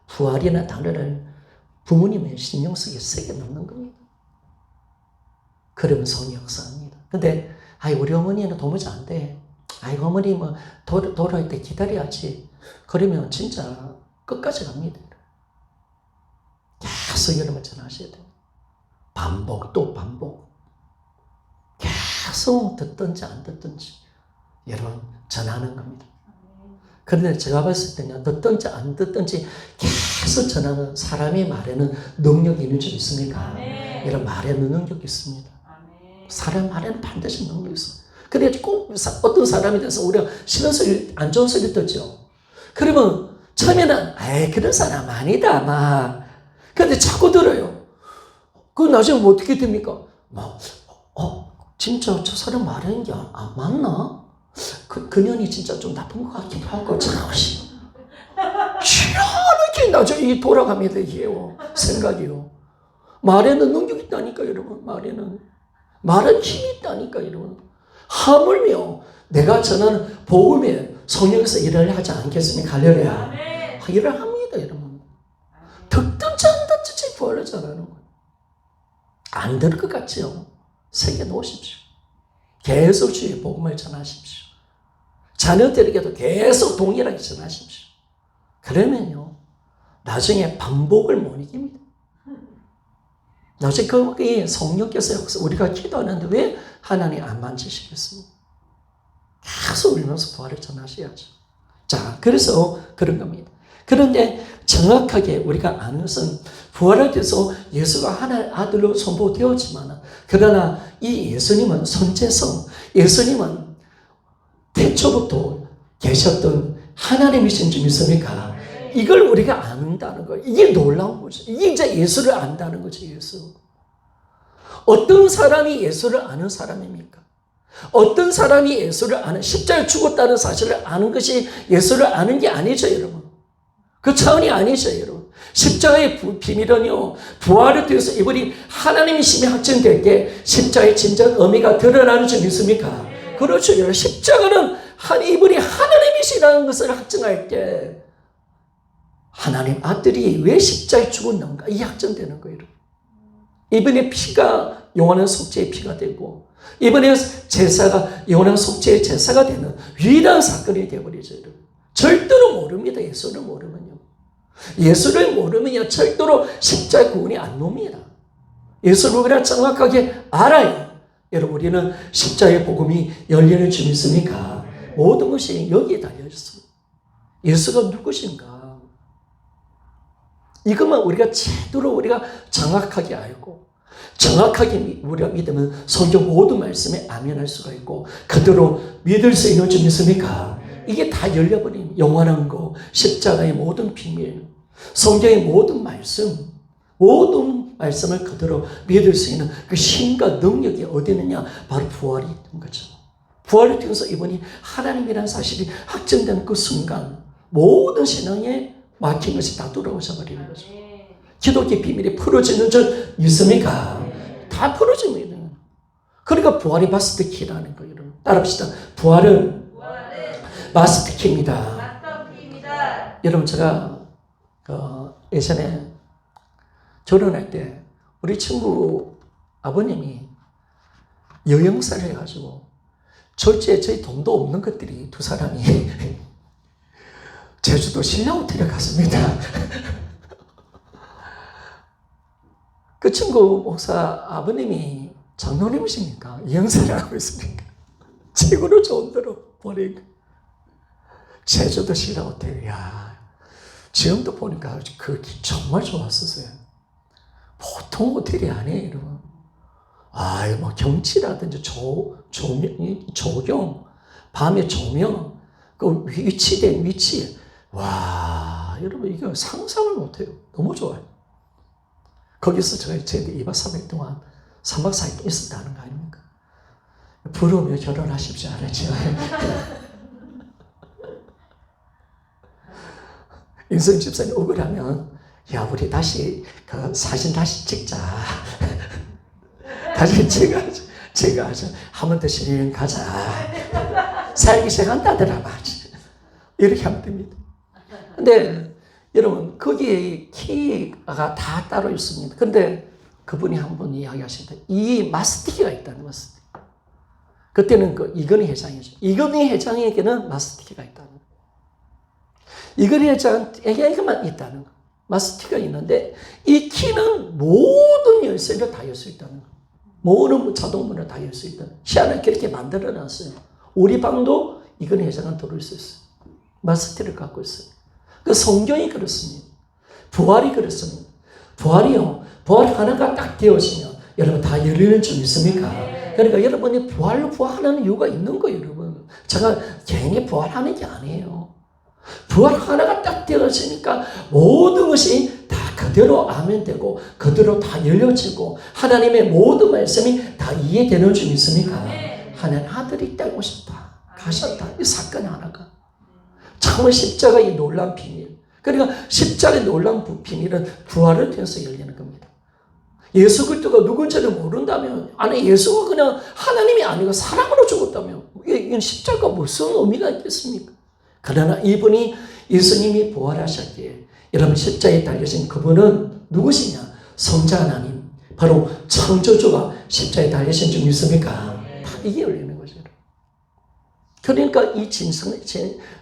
Speaker 1: 부활이나 단어를 부모님의 신경 속에 새겨 넣는 겁니다. 그러면 성이 역사합니다. 근데 우리 어머니는 도무지 안 돼. 어머니 뭐 돌아올 때 기다려야지. 그러면 진짜 끝까지 갑니다. 계속 여러분 전하셔야 돼요. 반복 또 반복. 계속 듣든지 안 듣든지 여러분 전하는 겁니다. 그런데 제가 봤을 때는 듣든지 안 듣든지 계속 전하는 사람의 말에는 능력이 있는 줄 있습니까? 이런 말에는 능력이 있습니다. 사람 말에는 반드시 능력이 있어요. 근데 꼭 어떤 사람에 대해서 우리가 싫은 소리, 안 좋은 소리 듣죠. 그러면 처음에는 그런 사람 아니다 막. 근데 자꾸 들어요. 그 나중에 뭐 어떻게 됩니까? 막 진짜 저 사람 말하는 게 맞나? 그년이 진짜 좀 나쁜 것 같기도 하고 참 희한하게 나중에 돌아갑니다. 이게요. 생각이요. 말에는 능력이 있다니까 여러분. 말은 힘이 있다니까 여러분. 하물며 내가 전하는 복음에 성령에서 일을 하지 않겠습니까? 할렐루야. 일을 합니다 여러분. 듣든지 안 듣든지 부활을 전하는 거예요. 안 들을 것 같지요? 새겨 놓으십시오. 계속 주의 복음을 전하십시오. 자녀들에게도 계속 동일하게 전하십시오. 그러면요 나중에 반복을 못 이깁니다. 나중에 그 성령께서 우리가 기도하는데 왜 하나님 안 만지시겠습니까? 계속 울면서 부활을 전하셔야죠. 자, 그래서 그런 겁니다. 그런데 정확하게 우리가 아는 것은 부활을 통해서 예수가 하나의 아들로 선포되었지만 그러나 이 예수님은 선제성, 예수님은 태초부터 계셨던 하나님이신 줄 믿습니까? 이걸 우리가 안다는 거예요. 이게 놀라운 거죠. 이게 이제 예수를 안다는 거죠. 예수. 어떤 사람이 예수를 아는 사람입니까? 어떤 사람이 예수를 아는, 십자가에 죽었다는 사실을 아는 것이 예수를 아는 게 아니죠, 여러분. 그 차원이 아니죠, 여러분. 십자가의 비밀은요, 부활을 통해서 이분이 하나님이심이 확증될 때 십자가의 진정 의미가 드러나는 줄 믿습니까? 그렇죠, 여러분. 십자가는 이분이 하나님이시라는 것을 확증할 때 하나님 아들이 왜 십자가에 죽었는가? 이 확정되는 거예요. 이분의 피가 영원한 속죄의 피가 되고 이번에 제사가 영원한 속죄의 제사가 되는 위대한 사건이 되어버리죠. 절대로 모릅니다. 예수를 모르면요. 예수를 모르면요. 절대로 십자가 구원이 안 놉니다. 예수를 우리가 정확하게 알아요. 여러분, 우리는 십자가의 복음이 열리는 줄 믿습니까? 모든 것이 여기에 달려있습니다. 예수가 누구신가? 이것만 우리가 제대로 우리가 정확하게 알고 정확하게 우리가 믿으면 성경 모든 말씀에 아멘할 수가 있고 그대로 믿을 수 있는 줄 믿습니까? 이게 다 열려버린 영원한 거, 십자가의 모든 비밀, 성경의 모든 말씀, 모든 말씀을 그대로 믿을 수 있는 그 힘과 능력이 어디 있느냐? 바로 부활이 있는 거죠. 부활을 통해서 이분이 하나님이라는 사실이 확정되는 그 순간 모든 신앙에 막힌 것이 다 돌아오셔 버리는 거죠. 기독의 비밀이 풀어지는 줄 믿습니까? 다 풀어집니다. 그러니까 부활이 마스터 키라는 거예요. 따라합시다. 부활은 마스터 키입니다. 여러분, 제가 예전에 결혼할 때 우리 친구 아버님이 여행사를 해가지고 절제 저희 돈도 없는 것들이 두 사람이 제주도 신라 호텔에 갔습니다. 그 친구 목사 아버님이 장로님이시니까 여행사를 하고 있으니까 최고로 좋은 데로 보내고 제주도 신라 호텔. 야, 지금도 보니까 그 정말 좋았었어요. 보통 호텔이 아니에요, 여러분. 뭐 경치라든지 조경, 밤에 조명, 그 위치된 위치. 와, 여러분, 이거 상상을 못해요. 너무 좋아요. 거기서 저희들 2박 3일 동안 3박 4일 있었다는 거 아닙니까? 부러우면 결혼하십시오. 알았죠? 인성 집사님 억울하면, 야, 우리 다시 그 사진 다시 찍자. 다시 제가 한 번 더 신여행 가자. 살기 시작한다더라. 이렇게 하면 됩니다. 근데 여러분, 거기에 키가 다 따로 있습니다. 근데 그분이 한 분 이야기하신다. 이 마스티키가 있다는 마스티키. 그때는 그 이건희 회장이죠. 이건희 회장에게는 마스티키가 있다는 거. 이건희 회장에게 이것만 있다는 거. 마스티키가 있는데 이 키는 모든 열쇠를 다 열 수 있다는 거. 모든 자동문을 다 열 수 있다는 거. 희한하게 그렇게 만들어놨어요. 우리 방도 이건희 회장은 들어올 수 있어요. 마스티를 갖고 있어요. 그 성경이 그렇습니다. 부활이 그렇습니다. 부활이요. 부활 하나가 딱 되어지면 여러분 다 열리는 줄 믿습니까? 그러니까 여러분이 부활하는 이유가 있는 거예요, 여러분. 제가 괜히 부활하는 게 아니에요. 부활 하나가 딱 되어지니까 모든 것이 다 그대로 아멘되고 그대로 다 열려지고 하나님의 모든 말씀이 다 이해되는 줄 믿습니까? 하나님 아들이 딱 오셨다. 가셨다. 이 사건 하나가. 정말 십자가의 놀라운 비밀. 그러니까 십자가의 놀라운 비밀은 부활을 통해서 열리는 겁니다. 예수 그리스도가 누군지를 모른다면, 아니 예수가 그냥 하나님이 아니고 사람으로 죽었다면 이건 십자가가 무슨 의미가 있겠습니까? 그러나 이분이 예수님이 부활하셨기에 여러분 십자가에 달려진 그분은 누구시냐? 성자 하나님, 바로 창조주가 십자가에 달려진 줄 믿습니까? 다 이게 열리는 거죠. 그러니까 이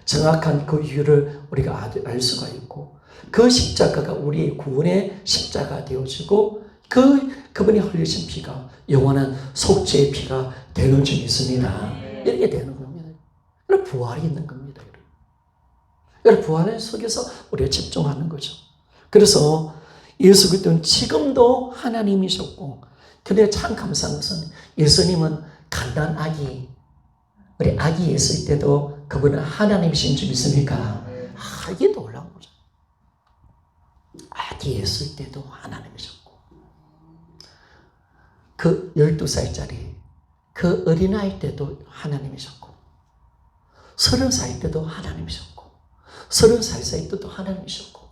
Speaker 1: 정확한 그 이유를 우리가 알 수가 있고 그 십자가가 우리의 구원의 십자가 되어지고 그분이 흘리신 피가 영원한 속죄의 피가 되는 줄 믿습니다. 이렇게 되는 겁니다. 그럼 부활이 있는 겁니다. 그래서 부활의 속에서 우리가 집중하는 거죠. 그래서 예수 그리스도는 지금도 하나님이셨고, 근데 참 감사한 것은 예수님은 갓난 아기, 우리 아기 예수일 때도 그분은 하나님이신 줄 믿습니까? 이게 놀라운 거죠. 아기 예수일 때도 하나님이셨고, 그 12살짜리 그 어린아이 때도 하나님이셨고, 30살 때도 하나님이셨고, 30살 때도 하나님이셨고,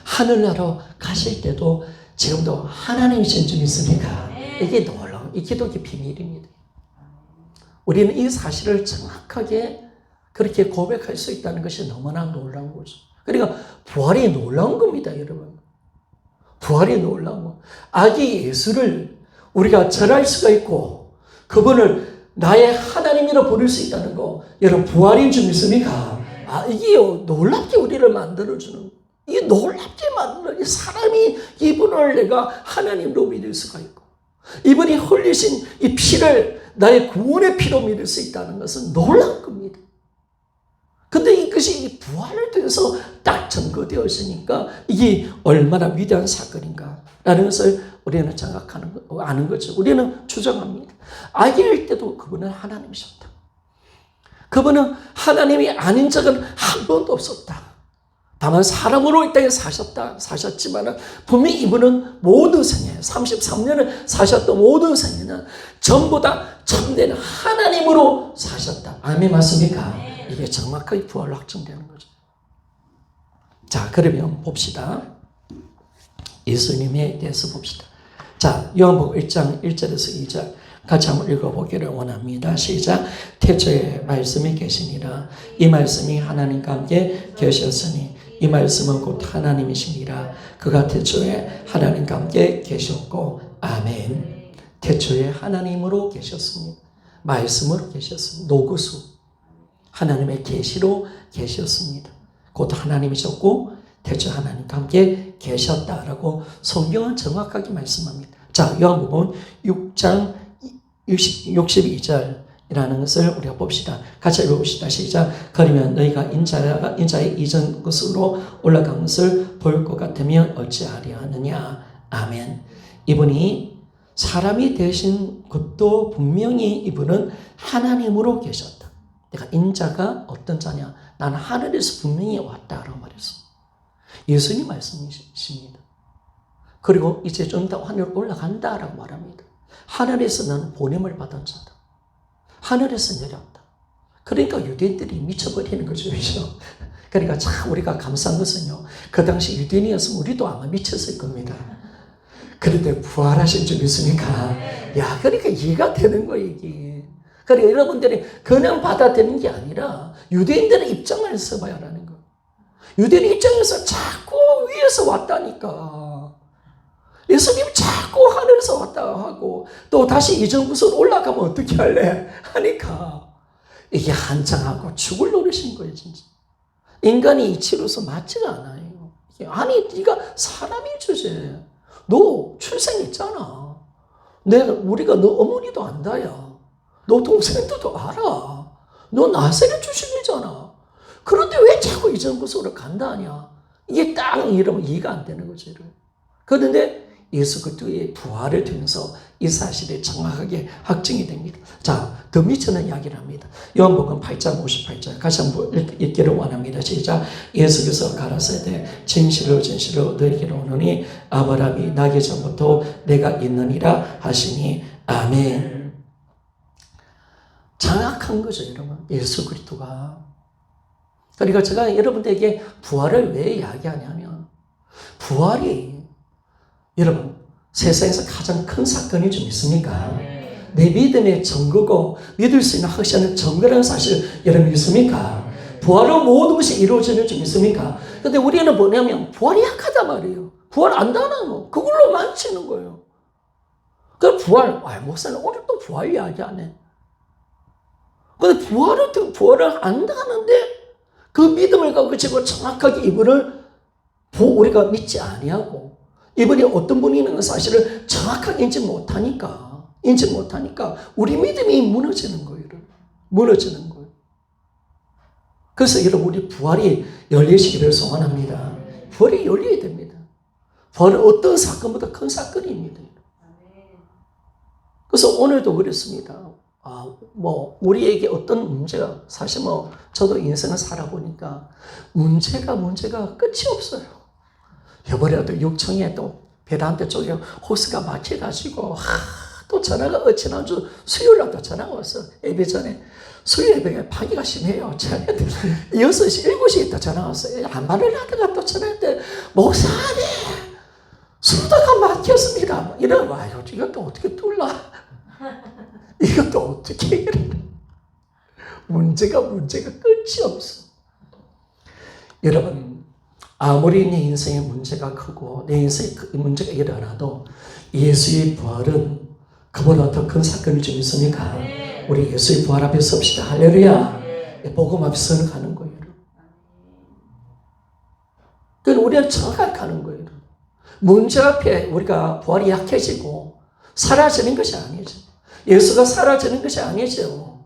Speaker 1: 하늘나라로 가실 때도 지금도 하나님이신 줄 믿습니까? 이게 놀라운, 이 기독의 비밀입니다. 우리는 이 사실을 정확하게 그렇게 고백할 수 있다는 것이 너무나 놀라운 거죠. 그러니까 부활이 놀라운 겁니다, 여러분. 부활이 놀라운 거. 아기 예수를 우리가 절할 수가 있고 그분을 나의 하나님이라 부를 수 있다는 거, 여러분 부활인 줄 믿습니까? 이게요, 놀랍게 우리를 만들어주는, 이게 놀랍게 만들어주는, 사람이 이분을 내가 하나님으로 믿을 수가 있고, 이분이 흘리신 이 피를 나의 구원의 피로 믿을 수 있다는 것은 놀라운 겁니다. 근데 이것이 부활을 통해서 딱 증거되었으니까 이게 얼마나 위대한 사건인가라는 것을 우리는 아는 거죠. 우리는 추정합니다. 아기일 때도 그분은 하나님이셨다. 그분은 하나님이 아닌 적은 한 번도 없었다. 다만 사람으로 이 땅에 사셨지만 분명히 이분은 모든 생애, 33년을 사셨던 모든 생애는 전부 다 참된 하나님으로 사셨다. 아멘 맞습니까? 이게 정확하게 부활로 확정되는 거죠. 자, 그러면 봅시다. 예수님에 대해서 봅시다. 자, 요한복음 1장 1절에서 2절 같이 한번 읽어보기를 원합니다. 시작. 태초에 말씀이 계시니라. 이 말씀이 하나님과 함께 계셨으니 이 말씀은 곧 하나님이시니라. 그가 태초에 하나님과 함께 계셨고 아멘. 태초에 하나님으로 계셨습니다. 말씀으로 계셨습니다. 노구수 하나님의 계시로 계셨습니다. 곧 하나님이셨고 태초에 하나님과 함께 계셨다라고 성경은 정확하게 말씀합니다. 자, 요한복음 6장 62절이라는 것을 우리가 봅시다. 같이 읽어봅시다. 시작. 그러면 너희가 인자의 이전 것으로 올라간 것을 볼 것 같으면 어찌하려 하느냐. 아멘. 이분이 사람이 되신 것도 분명히 이분은 하나님으로 계셨다. 내가 인자가 어떤 자냐. 나는 하늘에서 분명히 왔다라고 말했어. 예수님 말씀이십니다. 그리고 이제 좀 더 하늘로 올라간다라고 말합니다. 하늘에서 나는 보냄을 받은 자다. 하늘에서 내려왔다. 그러니까 유대인들이 미쳐버리는 거죠. 그러니까 참 우리가 감사한 것은요. 그 당시 유대인이었으면 우리도 아마 미쳤을 겁니다. 그런데 부활하신 줄 믿으니까 야, 그러니까 이해가 되는 거예요, 이게. 그러니까 여러분들이 그냥 받아들이는 게 아니라 유대인들의 입장을 써봐야 하는 거예요. 유대인 입장에서 자꾸 위에서 왔다니까. 예수님 자꾸 하늘에서 왔다 하고 또 다시 이전구석으로 올라가면 어떻게 할래? 하니까 이게 한창하고 죽을 노릇인 거예요, 진짜. 인간이 이치로서 맞지가 않아요. 아니, 네가 사람이 주제. 너 출생했잖아. 우리가 너 어머니도 안다야. 너 동생들도 알아. 너 나세를 주신이잖아. 그런데 왜 자꾸 이전구석으로 간다 하냐? 이게 딱 이러면 이해가 안 되는 거죠. 그런데 예수 그리스도의 부활을 통해서 이 사실이 정확하게 확증이 됩니다. 자, 더 미치는 이야기를 합니다. 요한복음 8장 58절 같이 한번 읽기를 원합니다. 시작. 예수께서 가라사대 진실로 진실로 너희에게로 오노니 아브라함이 나기 전부터 내가 있느니라 하시니 아멘. 정확한 거죠, 여러분. 예수 그리스도가. 그러니까 제가 여러분들에게 부활을 왜 이야기하냐면 부활이 여러분 세상에서 가장 큰 사건이 좀 있습니까? 내 믿음의 증거고 믿을 수 있는 확실한 증거라는 사실 여러분 믿습니까? 부활로 모든 것이 이루어지는 줄 믿습니까? 근데 우리는 뭐냐면 부활이 약하단 말이에요. 부활 안다는 거 그걸로 만치는 거예요. 그 부활, 목사님 오늘 또 부활 이야기 안 해. 근데 부활을 안다는데 그 믿음을 가지고 정확하게 이분을 우리가 믿지 아니하고 이분이 어떤 분이라는 사실을 정확하게 인지 못하니까 우리 믿음이 무너지는 거예요. 무너지는 거예요. 그래서 여러분 우리 부활이 열리시기를 소원합니다. 부활이 열려야 됩니다. 부활은 어떤 사건보다 큰 사건입니다. 그래서 오늘도 그렇습니다. 우리에게 어떤 문제가 사실 저도 인생을 살아보니까 문제가 끝이 없어요. 여번에도 육청에 또 베란다 쪽에 호스가 막혀가지고 또 전화가 지난주 수요일날 또 전화가 왔어. 예배 전에 수요일 예배가 파기가 심해요. 6시 7시에 또 전화 왔어요. 안발을 하다가 또 전화했는데 목사님 수도가 막혔습니다. 이러면 이것도 어떻게 뚫라? 이것도 어떻게 이래? 문제가 끝이 없어. 여러분 아무리 내 인생의 문제가 크고 내 인생에 문제가 일어나도 예수의 부활은 그보다 더 큰 사건일 줄 믿습니까? 우리 예수의 부활 앞에 섭시다. 할렐루야. 복음 앞에 서는 가는 거예요. 그러니까 우리는 정확하게 거예요. 문제 앞에 우리가 부활이 약해지고 사라지는 것이 아니죠. 예수가 사라지는 것이 아니죠.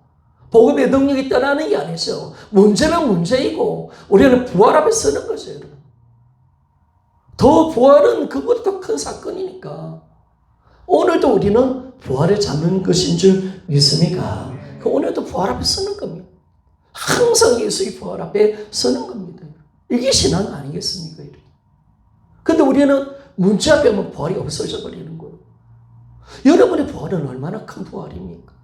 Speaker 1: 복음의 능력이 떠나는 게 아니죠. 문제는 문제이고 우리는 부활 앞에 서는 거죠, 여러분. 더 부활은 그보다 더 큰 사건이니까. 오늘도 우리는 부활을 잡는 것인 줄 믿습니까? 오늘도 부활 앞에 서는 겁니다. 항상 예수의 부활 앞에 서는 겁니다. 이게 신앙 아니겠습니까? 근데 우리는 문제 앞에 오면 부활이 없어져 버리는 거예요. 여러분의 부활은 얼마나 큰 부활입니까?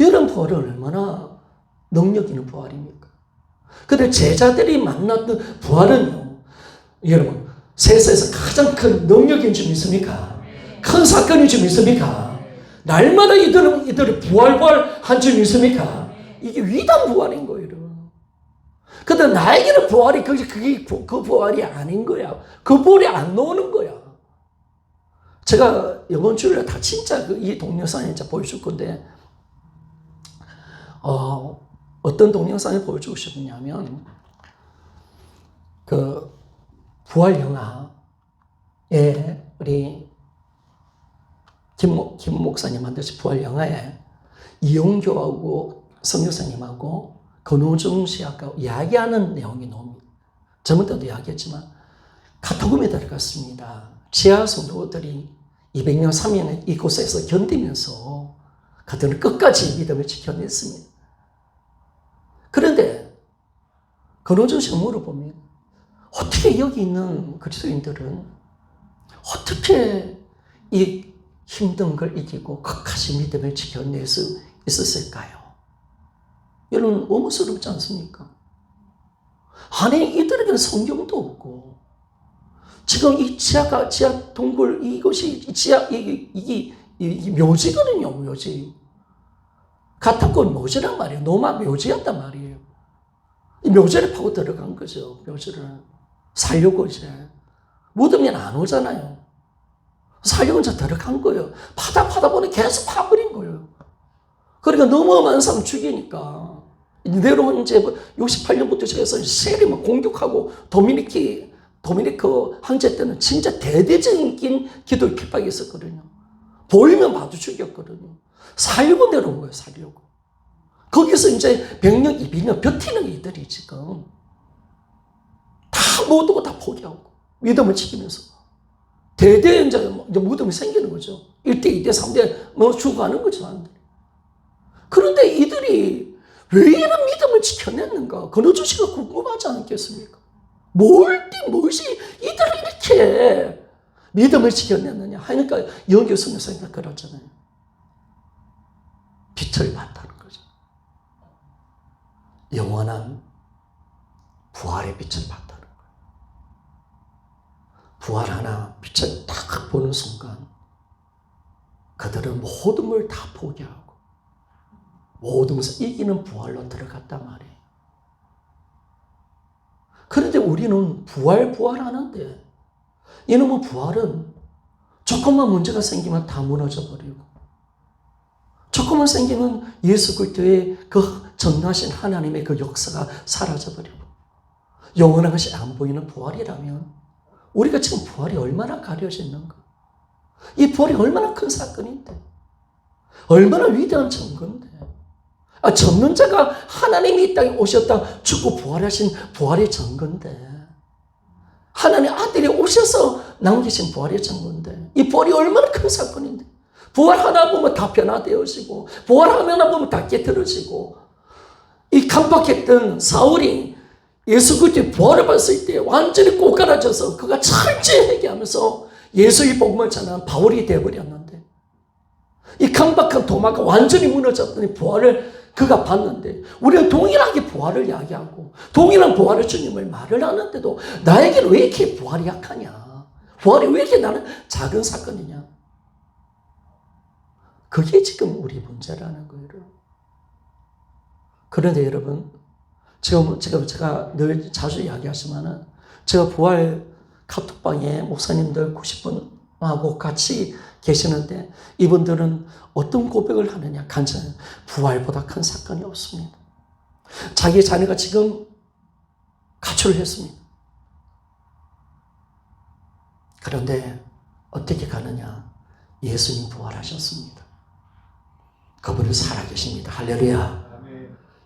Speaker 1: 여러분 부활은 얼마나 능력 있는 부활입니까? 근데 제자들이 만났던 부활은요, 여러분, 세상에서 가장 큰 능력인 줄 믿습니까? 큰 사건인 줄 믿습니까? 날마다 이들은 부활한 줄 믿습니까? 이게 위대한 부활인 거예요, 여러분. 근데 나에게는 부활이 그 부활이 아닌 거야. 그 부활이 안 나오는 거야. 제가 이번 주일에 다 진짜 이 동영상을 진짜 보여줄 건데, 어떤 동영상을 보여주고 싶냐면, 그 부활 영화에 우리 김 목사님 만드신 부활 영화에 이용교하고 성교사님하고 권호중 씨하고 이야기하는 내용이 나옵니다. 저번 때도 이야기했지만 카타콤에 들어갔습니다. 지하 성도들이 200년, 300년 이곳에서 견디면서 그들은 끝까지 믿음을 지켜냈습니다. 그런데 권호중 씨가 물어보면 어떻게 여기 있는 그리스도인들은 어떻게 이 힘든 걸 이기고 끝까지 믿음을 지켜낼 수 있었을까요? 여러분 의문스럽지 않습니까? 아니 이들에게는 성경도 없고 지금 이 지하 동굴 이것이 이게 묘지거든요. 묘지. 가타콘 묘지란 말이에요. 노마 묘지였단 말이에요. 이 묘지를 파고 들어간 거죠. 묘지를 살려고 이제 묻으면 안 오잖아요. 살려고 이제 들어간 거예요. 파다 보니 계속 파버린 거예요. 그러니까 너무 많은 사람 죽이니까 이대로 이제 68년부터 시작해서 세리 막 공격하고 도미니크 황제 때는 진짜 대대적인 기도 핍박이 있었거든요. 보이면 봐도 죽였거든요. 살려고 내려온 거예요. 살려고. 거기서 이제 100년, 200년 버티는 이들이 지금 다 모두가 다 포기하고 믿음을 지키면서 대대 이제 무덤이 생기는 거죠. 1대, 2대, 3대 뭐 죽어가는 거죠. 사람들이. 그런데 이들이 왜 이런 믿음을 지켜냈는가? 권호중 씨가 궁금하지 않겠습니까? 무엇이 이들이 이렇게 믿음을 지켜냈느냐? 하니까 영교 성교사님이 그러잖아요. 빛을 봤다는 거죠. 영원한 부활의 빛을 봤다는 거예요. 부활하나 빛을 딱 보는 순간 그들은 모든 걸 다 포기하고 모든 것을 이기는 부활로 들어갔단 말이에요. 그런데 우리는 부활하는데 이놈의 부활은 조금만 문제가 생기면 다 무너져 버리고 조금만 생기면 예수 그리스도의 그 전능하신 하나님의 그 역사가 사라져 버리고 영원한 것이 안 보이는 부활이라면 우리가 지금 부활이 얼마나 가려져 있는가? 이 부활이 얼마나 큰 사건인데 얼마나 위대한 증거인데 접는 자가 하나님이 이 땅에 오셨다 죽고 부활하신 부활의 증거인데 하나님 아들이 오셔서 남기신 부활의 증거인데 이 부활이 얼마나 큰 사건인데 부활하다 보면 다 변화되어지고 부활하면 보면 다 깨트려지고 이 강박했던 사울이 예수 그리스도의 부활을 봤을 때 완전히 꼬꾸라져서 그가 철저히 회개하면서 예수의 복음을 전하는 바울이 되어버렸는데 이 강박한 도마가 완전히 무너졌더니 부활을 그가 봤는데 우리는 동일하게 부활을 이야기하고 동일한 부활의 주님을 말을 하는데도 나에게는 왜 이렇게 부활이 약하냐? 부활이 왜 이렇게 나는 작은 사건이냐? 그게 지금 우리 문제라는 거예요. 그런데 여러분 지금 제가 늘 자주 이야기하지만은 제가 부활 카톡방에 목사님들 90분하고 같이 계시는데 이분들은 어떤 고백을 하느냐? 간절히 부활보다 큰 사건이 없습니다. 자기 자녀가 지금 가출을 했습니다. 그런데 어떻게 가느냐? 예수님 부활하셨습니다. 그분은 살아계십니다. 할렐루야.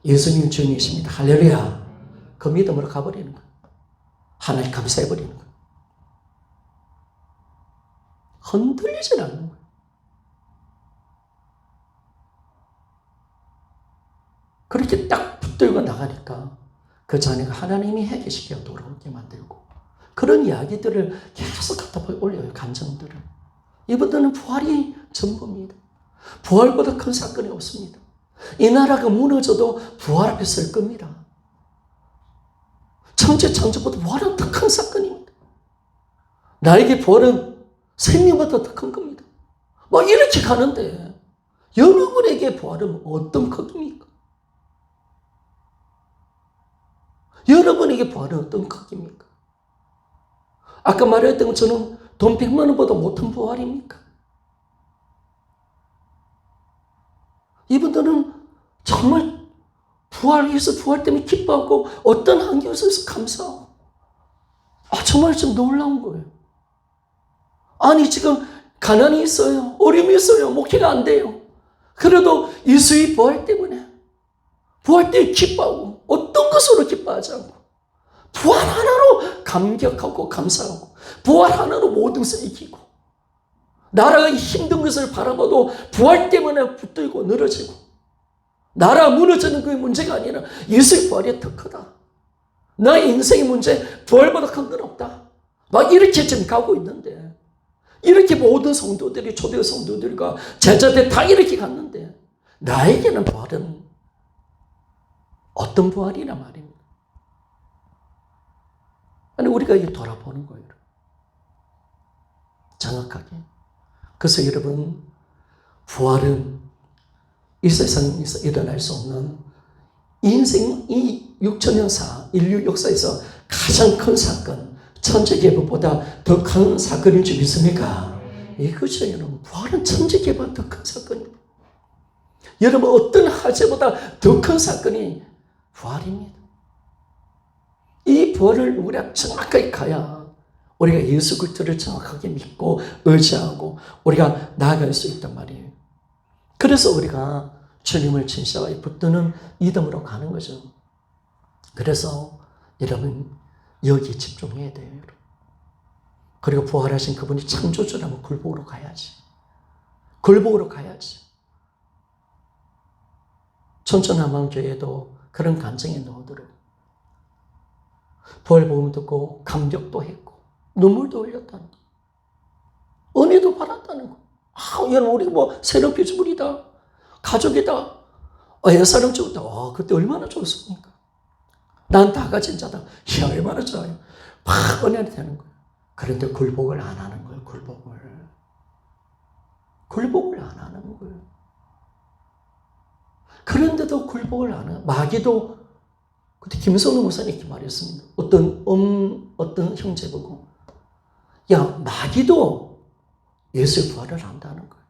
Speaker 1: 예수님 주님이십니다. 할렐루야. 그 믿음으로 가버리는 거예요. 하나님 감사해버리는 거예요. 흔들리진 않는 거예요. 그렇게 딱 붙들고 나가니까 그 자녀가 하나님이 해계시켜 돌아오게 만들고 그런 이야기들을 계속 갖다 올려요. 감정들을. 이분들은 부활이 전부입니다. 부활보다 큰 사건이 없습니다. 이 나라가 무너져도 부활 앞에 설 겁니다. 천지 창조보다 부활은 더 큰 사건입니다. 나에게 부활은 생명보다 더 큰 겁니다. 막 이렇게 가는데 여러분에게 부활은 어떤 크기입니까? 여러분에게 부활은 어떤 크기입니까? 아까 말했던 것처럼 돈 100만 원보다 못한 부활입니까? 이분들은 정말 부활해서 부활 때문에 기뻐하고 어떤 환경에서 감사하고 정말 좀 놀라운 거예요. 아니 지금 가난이 있어요. 어려움이 있어요. 목회가 안 돼요. 그래도 예수의 부활 때문에 기뻐하고 어떤 것으로 기뻐하지 않고 부활 하나로 감격하고 감사하고 부활 하나로 모든 것을 이기고 나라가 힘든 것을 바라봐도 부활 때문에 붙들고 늘어지고 나라 무너지는 그게 문제가 아니라 예수의 부활이 더 크다. 나의 인생의 문제 부활보다 큰 건 없다. 막 이렇게 지금 가고 있는데 이렇게 모든 성도들이 초대 성도들과 제자들 다 이렇게 갔는데 나에게는 부활은 어떤 부활이나 말입니다. 아니 우리가 이게 돌아보는 거예요. 정확하게. 그래서 여러분 부활은 이 세상에서 일어날 수 없는 인생 이 6천년사 인류 역사에서 가장 큰 사건 천지개보보다 더 큰 사건인 줄 믿습니까? 그렇죠 여러분. 부활은 천지개보다 더 큰 사건입니다. 여러분 어떤 화재보다 더 큰 사건이 부활입니다. 이 부활을 우리가 정확하게 가야 우리가 예수 그리스도를 정확하게 믿고 의지하고 우리가 나아갈 수 있단 말이에요. 그래서 우리가 주님을 진실하게 붙드는 믿음으로 가는 거죠. 그래서 여러분 여기에 집중해야 돼요. 여러분. 그리고 부활하신 그분이 창조주라면 굴복으로 가야지. 굴복으로 가야지. 천천함왕교회도 그런 감정에 넣어도록 부활 복음 듣고 감격도 했고 눈물도 흘렸다는 거. 은혜도 받았다는 거. 여러분 우리 뭐 새로운 피조물이다. 가족이다. 옛사람 죽었다. 그때 얼마나 좋습니까? 난 다 가진 자다. 얼마나 좋아요. 막 은혜가 되는 거예요. 그런데 굴복을 안 하는 거예요. 굴복을 안 하는 거예요. 그런데도 굴복을 안 해요. 마귀도 그때 김선우 목사님 이렇게 말했습니다. 어떤 형제 보고 마귀도 예수의 부활을 한다는 거예요.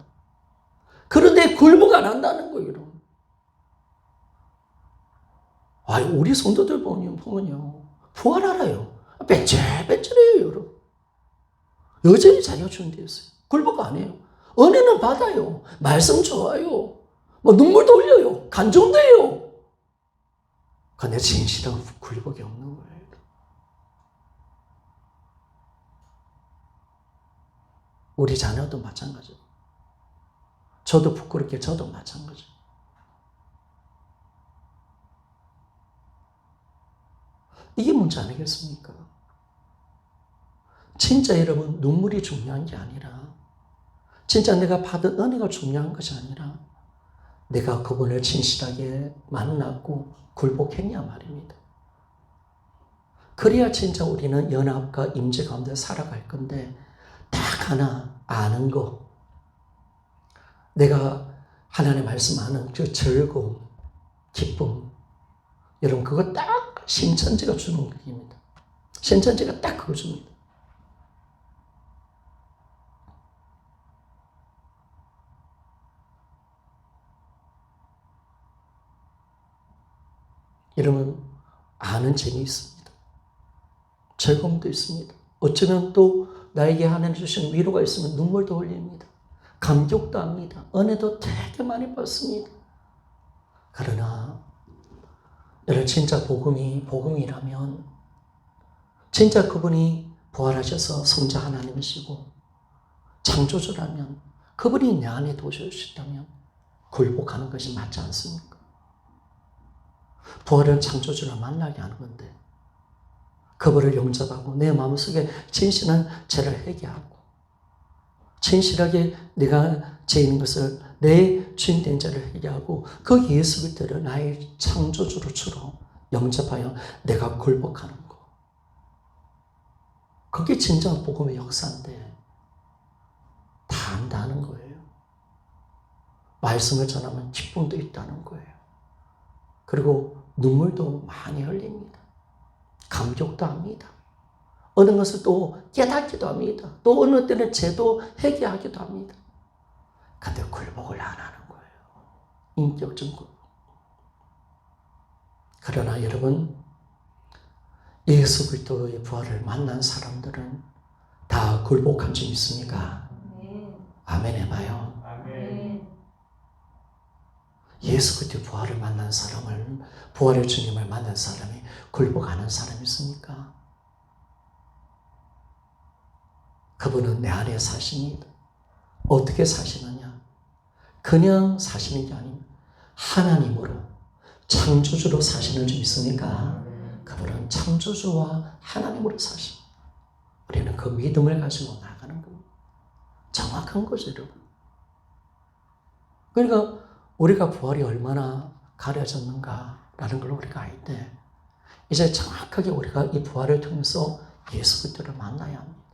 Speaker 1: 그런데 굴복 안 한다는 거예요. 여러분. 우리 성도들 보면요. 부활 알아요. 뺀질뺀질해요. 여러분. 여전히 자기가 주는 데 있어요. 굴복 안 해요. 은혜는 받아요. 말씀 좋아요. 눈물도 흘려요. 간정도 해요. 그런데 진실한 굴복이 없는 거예요. 우리 자녀도 마찬가지고 저도 부끄럽게 저도 마찬가지고 이게 문제 아니겠습니까? 진짜 여러분 눈물이 중요한 게 아니라 진짜 내가 받은 은혜가 중요한 것이 아니라 내가 그분을 진실하게 만났고 굴복했냐 말입니다. 그래야 진짜 우리는 연합과 임재 가운데 살아갈 건데 딱 하나 아는 거 내가 하나님의 말씀 아는 그 즐거움, 기쁨 여러분 그거 딱 신천지가 주는 것입니다. 신천지가 딱 그거 줍니다. 여러분 아는 재미 있습니다. 즐거움도 있습니다. 어쩌면 또 나에게 하나님 주신 위로가 있으면 눈물도 흘립니다. 감격도 합니다. 은혜도 되게 많이 받습니다. 그러나 여러분 진짜 복음이 복음이라면 진짜 그분이 부활하셔서 성자 하나님이시고 창조주라면 그분이 내 안에 도우셨다면 굴복하는 것이 맞지 않습니까? 부활은 창조주를 만나게 하는 건데 그분을 영접하고 내 마음속에 진실한 죄를 회개하고 진실하게 내가 죄인인 것을 내 주인된 자를 회개하고 그 예수 그리스도를 나의 창조주로 주로 영접하여 내가 굴복하는 것. 그게 진정한 복음의 역사인데 다 안다는 거예요. 말씀을 전하면 기쁨도 있다는 거예요. 그리고 눈물도 많이 흘립니다. 감격도 합니다. 어느 것을 또 깨닫기도 합니다. 또 어느 때는 죄도 회개하기도 합니다. 근데 굴복을 안 하는 거예요. 인격적 굴복. 그러나 여러분, 예수 그리스도의 부활을 만난 사람들은 다 굴복한 적 있습니까? 아멘 해봐요.
Speaker 2: 아멘.
Speaker 1: 예수 그리스도의 부활을 만난 사람을, 부활의 주님을 만난 사람이 굴복하는 사람이 있습니까? 그분은 내 안에 사십니다. 어떻게 사시느냐? 그냥 사시는 게 아닙니다. 하나님으로, 창조주로 사시는 주 있습니까? 그분은 창조주와 하나님으로 사십니다. 우리는 그 믿음을 가지고 나가는 겁니다. 정확한 거죠, 여러분. 그러니까 우리가 부활이 얼마나 가려졌는가라는 걸 우리가 알 때 이제 정확하게 우리가 이 부활을 통해서 예수 그리스도를 만나야 합니다.